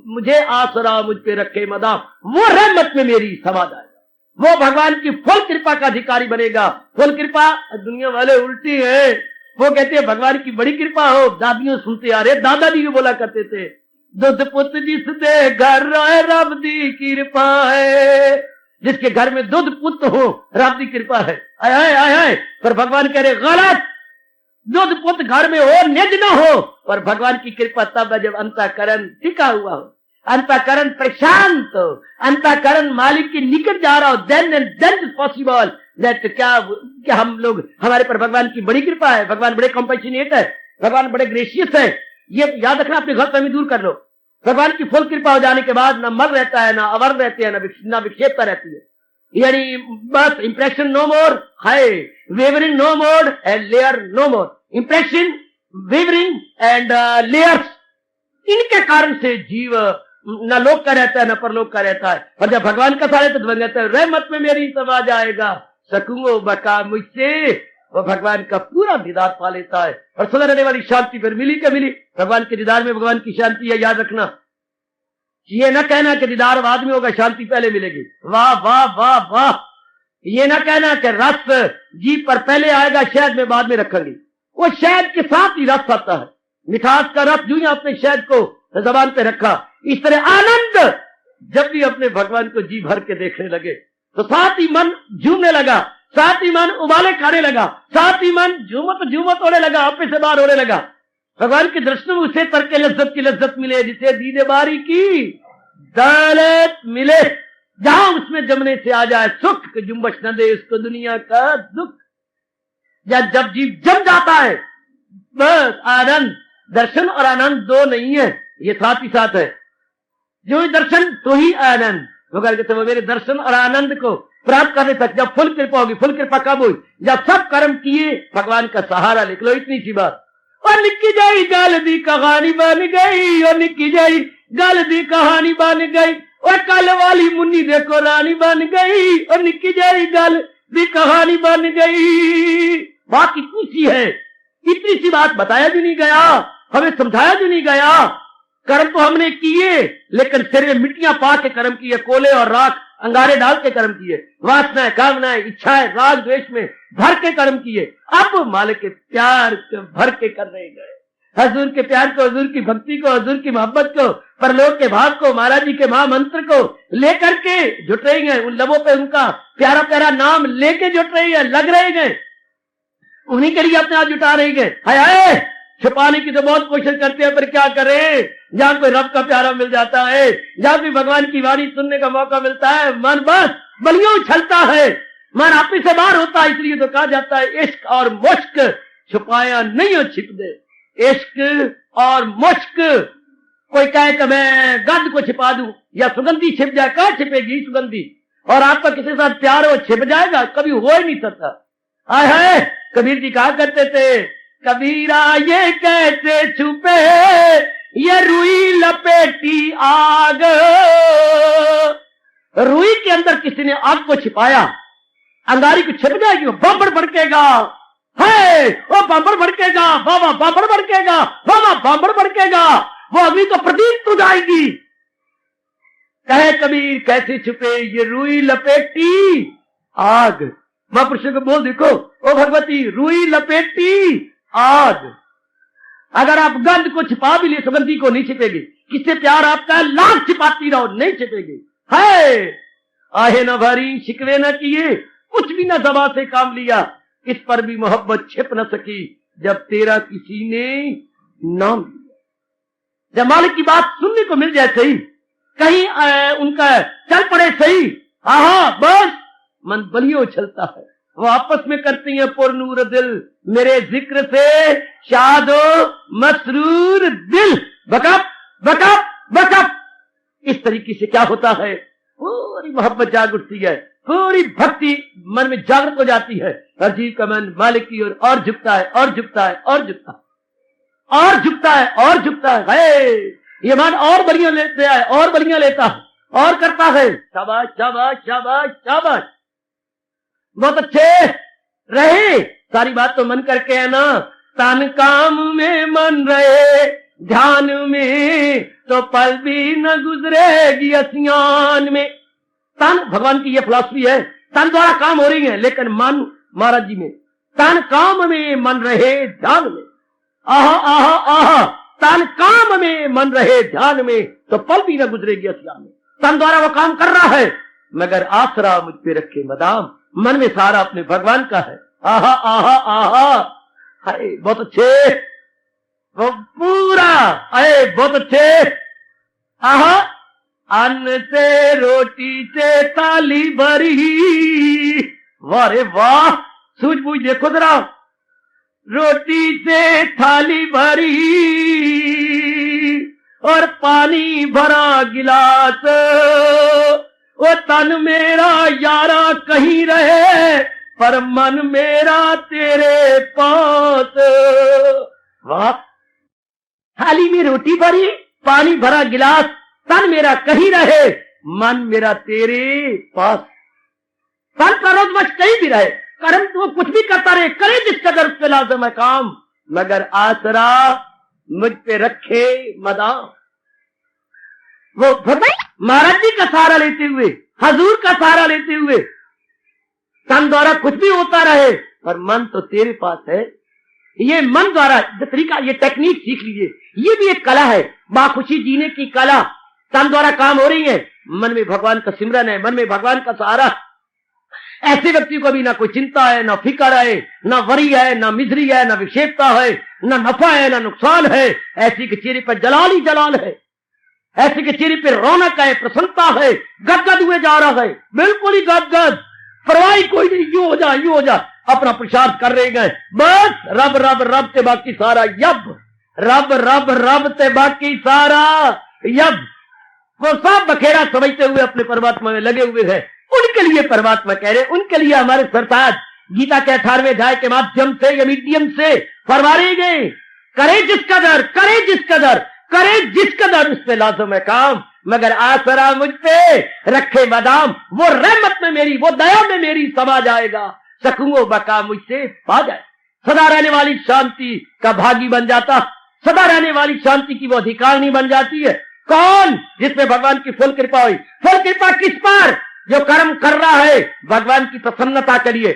मुझे आसरा मुझ पे रखे मदाम, वो रहमत में मेरी समा जाएगा, वो भगवान की फुल कृपा का अधिकारी बनेगा। फुल कृपा, दुनिया वाले उल्टी है, वो कहते हैं भगवान की बड़ी कृपा हो। दादियों सुनते आ रहे, दादाजी भी बोला करते थे, दुध पुत जिस दे घर रोए रब दी कृपा है। जिसके घर में दुध पुत हो, रब दी कृपा है। आय आय आय आय। पर भगवान कह रहे गलत, दुध पुत घर में हो, निज न हो, पर भगवान की कृपा तब है जब अंतःकरण टिका हुआ हो, अंतःकरण प्रशांत हो, अंतःकरण मालिक के निकट जा रहा हो। देन इज पॉसिबल दैट क्या हम लोग, हमारे पर भगवान की बड़ी कृपा है, भगवान बड़े कंपैशनेट है, भगवान बड़े ग्रेशियस है। ये याद रखना, अपने घर पर दूर कर लो। भगवान की फुल कृपा हो जाने के बाद ना मर रहता है, ना अवर रहते हैं, ना विक्षेपता रहती है। यानी बस इंप्रेशन नो मोर, है wavering no more and layer no more. Impression, wavering and layers, इनके कारण से जीव न लोक का रहता है, न परलोक का रहता है। और जब भगवान का सारे तो बन जाता है, रहमत में मेरी समा जाएगा, सकूंगो बका मुझसे, वो भगवान का पूरा दीदार पा लेता है। और सदा रहने वाली शांति फिर मिली क्या मिली, भगवान के दीदार में भगवान की शांति है। याद रखना, ये ना कहना कि दीदार बाद में होगा, शांति पहले मिलेगी। वाह वाह वाह वाह। ये ना कहना कि रस जीभ पर पहले आएगा, शहद में बाद में रखेंगे। वो शहद के साथ ही रस आता है, मिठास का रस। जो ही आपने शहद को जबान पे रखा, इस तरह आनंद जब भी अपने भगवान को जी भर के देखने लगे, तो साथ ही मन झूमने लगा, साथ ही मन उबाले खाने लगा, साथ ही मन झूमत होने लगा, आपे से बाहर होने लगा। भगवान के दर्शन में उसे तर्क लज्जत की लज्जत मिले, जिसे दीदे बारी की दौलत मिले, जहां उसमें जमने से आ जाए सुख, के जुम्बश न दे उसको दुनिया का दुख। जब जीव जम जाता है, बस आनंद, दर्शन और आनंद दो नहीं है, ये साथ ही साथ है। जो ही दर्शन तो ही आनंद। भगवान कहते हैं मेरे दर्शन और आनंद को प्राप्त करने तक जब फुल कृपा होगी, फुल कृपा कब हुई? जब सब कर्म किए, भगवान का सहारा लिख लो। इतनी सी बात। और निक्की जाई गल दी कहानी बन गई, और निक्की जाई गल दी कहानी बन गई, और कल वाली मुन्नी देखो रानी बन गई, और निक्की जाई गल दी कहानी बन गई। बात इतनी सी है, इतनी सी बात बताया भी नहीं गया, हमें समझाया भी नहीं गया। कर्म तो हमने किए, लेकिन सिर में मिट्टियां पा के कर्म किए, कोले और राख अंगारे डाल के कर्म किए, वासनाएं, कामनाएं, इच्छाएं, राग द्वेष में भर के कर्म किए। अब मालिक के प्यार को भर के कर रहे गए, हजूर के प्यार को, हजूर की भक्ति को, हजूर की मोहब्बत को, परलोक के भाव को, महाराज जी के महामंत्र को लेकर के जुट रहे हैं। उन लबों पे उनका प्यारा प्यारा नाम लेके जुट रही है, लग रहे हैं, उन्हीं के लिए अपने आप जुटा रही है। हाय छुपाने की तो बहुत कोशिश करते हैं, पर क्या करें, जहां कोई रब का प्यारा मिल जाता है, जहां भी भगवान की वाणी सुनने का मौका मिलता है, मन बस बलियों उछलता है, मन आप से बाहर होता है। इसलिए तो कहा जाता है इश्क और मुश्क छुपाया नहीं हो छिप दे। इश्क और मुश्क, कोई कहे कि मैं गंध को छिपा दूं या सुगंधी छिप जाए, कहां छिपेगी सुगंधी? और आपका किसी साथ प्यार हो छिप जाएगा, कभी हो ही नहीं सकता। आए है कबीर जी कहा करते थे, कबीरा ये कैसे छुपे ये रुई लपेटी आग। रुई के अंदर किसी ने आग को छिपाया, अंगारी को छिप जाएगी, वो बम्बर भड़केगा, है वो बम्बर भड़केगा, बाबा बम्बर भड़केगा, बाबा बम्बर भड़केगा, वो अग्नि तो प्रदीप तो जाएगी। कहे कबीर कैसे छुपे ये रुई लपेटी आग। महापुरुषों को बोल देखो, ओ भगवती रुई लपेटी आग। अगर आप गंध को छिपा भी ले, सुगंधी को नहीं छिपेगी। किससे प्यार आपका है, लाख छिपाती रहो, नहीं छिपेगी। है आहे न भरी शिकवे न किए, कुछ भी न दबा से काम लिया, इस पर भी मोहब्बत छिप न सकी जब तेरा किसी ने नाम लिया। जब मालिक की बात सुनने को मिल जाए सही, कहीं उनका चल पड़े सही, आहा बस मन बलियों उछलता है। वो आपस में करती हैं पुरनूर दिल, मेरे जिक्र से शादो मसरूर दिल। Backup backup backup. इस तरीके से क्या होता है, पूरी मोहब्बत जाग उठती है, पूरी भक्ति मन में जागृत हो जाती है, और जीव का मन मालिक की ओर और झुकता है, और झुकता है, और झुकता है, और झुकता है, और झुकता है। ये मन और बलियां लेते है, और बलियां लेता है, और करता है। शाबाश शाबाश शाबाश शाबाश, बहुत अच्छे रहे। सारी बात तो मन करके है ना, तन काम में मन रहे ध्यान में, तो पल भी न गुजरेगी असियान में। तन, भगवान की ये फिलॉसफी है, तन द्वारा काम हो रही है, लेकिन मन महाराज जी में, तन काम में मन रहे ध्यान में, आहा आहा आहा, तन काम में मन रहे ध्यान में, तो पल भी न गुजरेगी असियान में। तन द्वारा वो काम कर रहा है, मगर आसरा मुझ पे रखे मदाम, मन में सारा अपने भगवान का है। आहा आहा आहा, हाय बहुत अच्छे, वो पूरा, अरे बहुत अच्छे। आहा, अन्न से रोटी से थाली भरी, वाह रे वाह, सूझबूझ देखो जरा, रोटी से थाली भरी और पानी भरा गिलास, वो तन मेरा यारा कहीं रहे पर मन मेरा तेरे पास। वाह, थाली में रोटी भरी, पानी भरा गिलास, तन मेरा कहीं रहे, मन मेरा तेरे पास। तन प्ररोधवश कहीं भी रहे, कर्म तो कुछ भी करता रहे, करे जिस कदर उस पे लाज़िम है काम, मगर आसरा मुझ पे रखे मदाम। वो भगवान महाराज जी का सहारा लेते हुए, हजूर का सहारा लेते हुए, तन द्वारा कुछ भी होता रहे पर मन तो तेरे पास है। ये मन द्वारा जो तरीका, ये टेक्निक सीख लीजिए, ये भी एक कला है, बाखुशी जीने की कला। तन द्वारा काम हो रही है, मन में भगवान का सिमरन है, मन में भगवान का सहारा। ऐसे व्यक्ति को भी ना कोई चिंता है, ना फिक्र है, ना वरी है, ना मिजरी है, ना विक्षेपता है, ना नफा है, ना नुकसान है। ऐसी के चेहरे पर जलाल ही जलाल है, ऐसे के चेहरे पे रौनक है, प्रसन्नता है, गदगद हुए जा रहा है, बिल्कुल ही गदगद, परवाही कोई नहीं, यूं हो जा यूं हो जा, अपना प्रसाद कर रहे गए, बस रब रब रब ते बाकी सारा यब, रब रब रब ते बाकी सारा यब। वो सब बखेड़ा समझते हुए अपने परमात्मा में लगे हुए हैं। उनके लिए परमात्मा कह रहे, उनके लिए हमारे सरताज गीता के 18वें अध्याय के माध्यम से या मीडियम से फरमाए गए, करे जिस कदर, करे जिस कदर, करे जिस कदर उस पे लाज़िम है काम, मगर आसरा मुझ पे रखे मदाम। वो रहमत में मेरी, वो दया में मेरी समा जाएगा, सकूंगो बका मुझसे पा जाए। सदा रहने वाली शांति का भागी बन जाता, सदा रहने वाली शांति की वो अधिकारिणी बन जाती है। कौन? जिसमें भगवान की फुल कृपा हुई। फुल कृपा किस पर? जो कर्म कर रहा है भगवान की प्रसन्नता के लिए,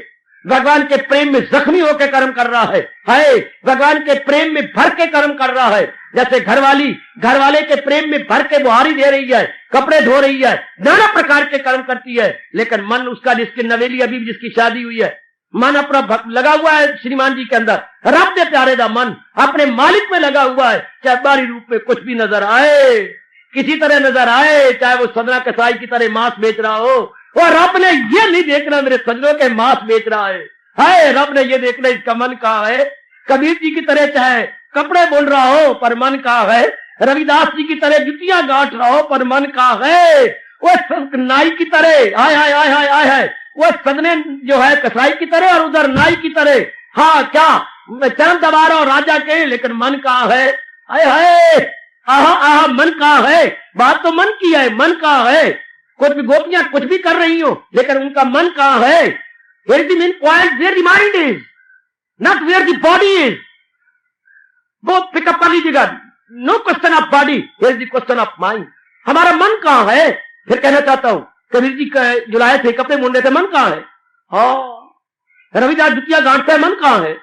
भगवान के प्रेम में जख्मी होकर कर्म कर रहा है, भगवान के प्रेम में भर के कर्म कर रहा है। जैसे घरवाली घर वाले के प्रेम में भर के बुहारी दे रही है, कपड़े धो रही है, नाना प्रकार के कर्म करती है, लेकिन मन उसका, जिसकी नवेली अभी भी जिसकी शादी हुई है, मन अपना लगा हुआ है श्रीमान जी के अंदर, रब दे प्यारे दा मन अपने मालिक में लगा हुआ है। चाहे बाहरी रूप में कुछ भी नजर आए, किसी तरह नजर आए, चाहे वो सदना कसाई की तरह मांस बेच रहा हो, और रब ने ये नहीं देखना मेरे सजनों के मांस बेच रहा है, रब ने ये देखना इसका मन कहाँ है। कबीर जी की तरह चाहे कपड़े बोल रहा हो पर मन कहाँ है, रविदास जी की तरह जुतियां गांठ रहा हो पर मन कहाँ है, वो नाई की तरह आय हाय आय हाय आय है, वो सदने जो है कसाई की तरह और उधर नाई की तरह, हाँ क्या चरण दबा रहा हो राजा के, लेकिन मन कहाँ है, आय हाय आहा आहा, मन कहाँ है। बात तो मन की है, मन कहाँ है। कुछ भी गोपियां कुछ भी कर रही हो, लेकिन उनका मन कहाँ है। Where is the main point? Where the mind is, not where the body is. वो पिकअप कर लीजिएगा, no question of body, here is the question of mind. हमारा मन कहाँ है। फिर कहना चाहता हूँ, कबीर जी जो लाए थे कपड़े मुंडे थे, मन कहाँ है। हाँ, रविदास जुतियां गांठते हैं, मन कहाँ है।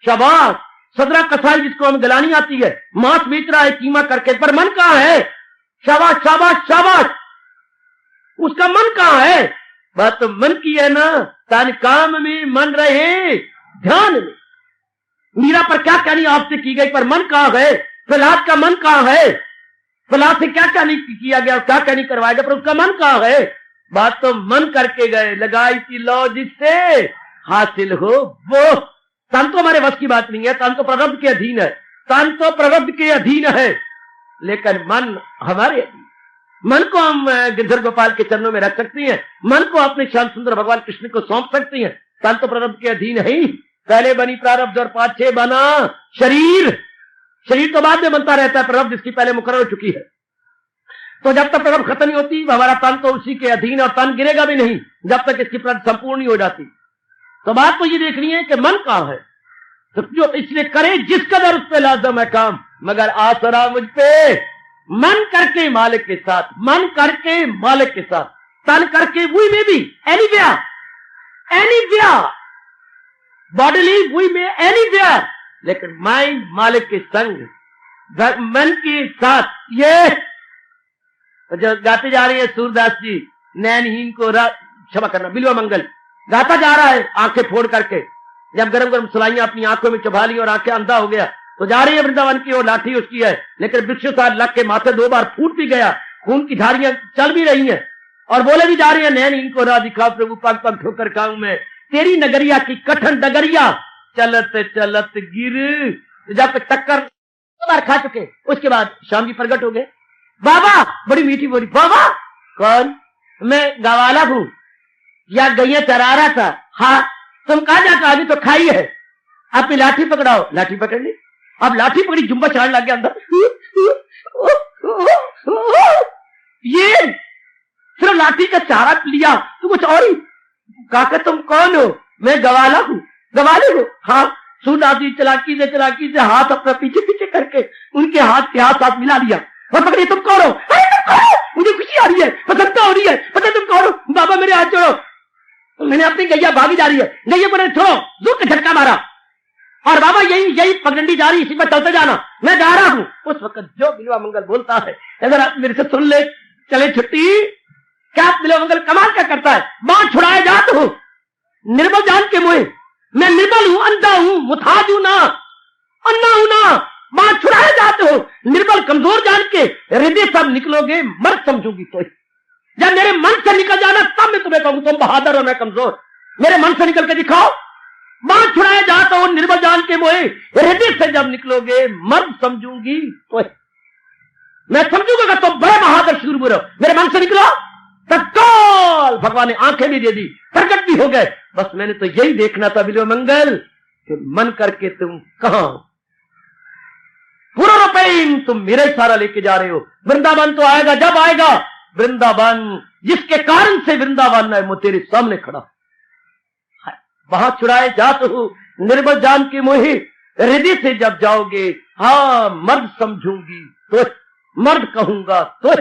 शाबाश, सदरा कसाई जिसको हमें गलानी आती है, मांस बेच रहा है कीमा करके, पर मन कहाँ है। शाबाश शाबाश शाबाश, उसका मन कहाँ है। बात तो मन की है ना, तन काम में मन रहे ध्यान में। मीरा पर क्या कहनी आपसे की गई, पर मन कहाँ है। प्रहलाद का मन कहाँ है, प्रहलाद से क्या कहनी किया गया, क्या कहनी करवाया गया, पर उसका मन कहाँ है। बात तो मन करके गए, लगाई थी लो जिससे हासिल हो वो। तन तो हमारे वश की बात नहीं है, तन तो प्ररब्ध के अधीन है, तन तो प्ररब्ध के अधीन है, लेकिन मन हमारे अधीन। मन को हम गिरधर गोपाल के चरणों में रख सकते हैं, मन को अपने श्याम सुंदर भगवान कृष्ण को सौंप सकते हैं। तन तो प्ररब्ध के अधीन है ही, पहले बनी प्रारब्ध और पाछे बना शरीर। शरीर तो बाद में बनता रहता है, प्ररब्ध इसकी पहले मुकर्रर हो चुकी है। तो जब तक प्ररब्ध खत्म नहीं होती, हमारा तन तो उसी के अधीन, और तन गिरेगा भी नहीं जब तक इसकी प्ररब्ध संपूर्ण नहीं हो जाती। तो बात तो ये देखनी है कि मन कहाँ है। तो जो इसलिए करे जिस कदर उस पे लाजम है काम, मगर आसरा मुझ पे मन करके मालिक के साथ, मन करके मालिक के साथ, तन करके वी में भी एनीवेयर बॉडीली वी में एनीवेयर, लेकिन माइंड मालिक के संग, मन के साथ। ये जो गाते जा रही है सूरदास जी, नैनहीन को क्षमा करना, बिल्वा मंगल गाता जा रहा है आंखें फोड़ करके, जब गरम गरम सुलाइयां अपनी आंखों में चबा ली और आंखें अंधा हो गया, तो जा रही है वृंदावन की ओर, लाठी उसकी है, लेकिन वृक्षसार लग के माथे 2 बार फूट भी गया, खून की धारियां चल भी रही हैं और बोले भी जा रही है, नैन इनको राह दिखा प्रभु, पग पग ठोकर खाऊं मैं तेरी नगरिया की कठिन डगरिया, चलत चलत गिर। जब टक्कर 2 बार खा चुके, उसके बाद शाम जी प्रकट हो गए। बाबा बड़ी मीठी बोली, बाबा कौन? मैं गवाला हूं या गैया चरा रहा था। हाँ, तुम कहा जाकर अभी तो खाई है, अपनी लाठी पकड़ाओ। लाठी पकड़ ली, अब लाठी पकड़ी, जुम्बा छाड़ लग गया अंदर। ये सिर्फ लाठी का सहारा लिया तो कुछ और ही। काका तुम कौन हो? मैं गवाला हूं। गवाले हो? हाँ। सूरदास जी चलाकी से हाथ अपना पीछे पीछे करके उनके हाथ के हाथ मिला दिया और पकड़िए, तुम कौन हो? मुझे खुशी आ रही है, प्रसन्नता हो रही है, पता तुम कौन हो? बाबा मेरे हाथ छोड़ो। मैंने अपनी गैया भागी जा रही है, गैया को छोड़ो, जोर का झटका मारा और बाबा यही पगडंडी जा रही, इसी पर चलते जाना, मैं जा रहा हूं। उस वक्त जो बिल्वा मंगल बोलता है, अगर आप मेरे से सुन ले, चले छुट्टी। क्या बिल्वा मंगल कमाल क्या करता है? बांध छुड़ाए जात हो निर्बल जान के मुहे, मैं निर्बल हूं, अंधा हूं, मुथाज हूं ना, अन्ना हूं ना, बांध छुड़ाए जाते हो निर्बल कमजोर जान के, हृदय सब निकलोगे मर्द समझूंगी तो। जब मेरे मन से निकल जाना तब मैं तुम्हें कहूं तुम बहादुर हो, मैं कमजोर। मेरे मन से निकल के दिखाओ, बांध छुड़ाए जाता हो निर्बल जान के मोहे, हृदय से जब निकलोगे मर्द समझूंगी तो। मैं समझूंगा तुम बड़े बहादुर शूरवीर हो, मेरे मन से निकलो। तत्काल भगवान ने आंखें भी दे दी, प्रकट भी हो गए। बस मैंने तो यही देखना था बिल्वा मंगल कि मन करके तुम कहां, पूरा रुपये तुम मेरा इशारा लेके जा रहे हो। वृंदावन तो आएगा, जब आएगा वृंदावन, जिसके कारण से वृंदावन है, वो तेरे सामने खड़ा। वहां छुड़ाए जाते हो निर्बल जान के मोहे, हृदय से जब जाओगे, हाँ मर्द समझूंगी तो, मर्द कहूंगा तो,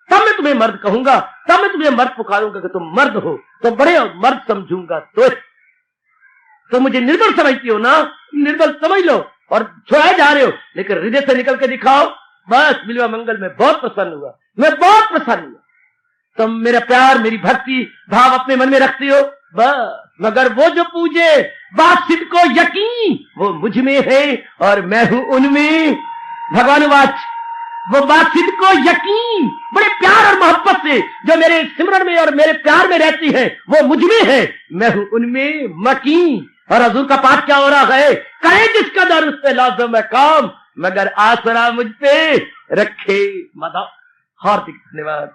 तब मैं तुम्हें मर्द कहूंगा, तब मैं तुम्हें मर्द पुकारूंगा कि तुम मर्द हो, तो बड़े मर्द समझूंगा तो मुझे निर्बल समझती हो ना, निर्बल समझ लो और छुड़ाए जा रहे हो, लेकिन हृदय से निकल के दिखाओ। बस बिल्वा मंगल में बहुत प्रसन्न हुआ, मैं बहुत प्रसन्न हुआ। तुम मेरा प्यार, मेरी भक्ति भाव अपने मन में रखती हो बस, मगर वो जो पूजे बासित को यकीन, वो मुझ में है और मैं हूं उनमें। भगवान वाच, वो बासित को यकीन बड़े प्यार और मोहब्बत से जो मेरे सिमरन में और मेरे प्यार में रहती है, वो मुझ में है, मैं हूं उनमें मकीन। और हजूर का पाठ क्या हो रहा है? करे जिस कदर उस पे लाजम है काम, मगर आसरा मुझ पे रखे मदा। हार्दिक धन्यवाद।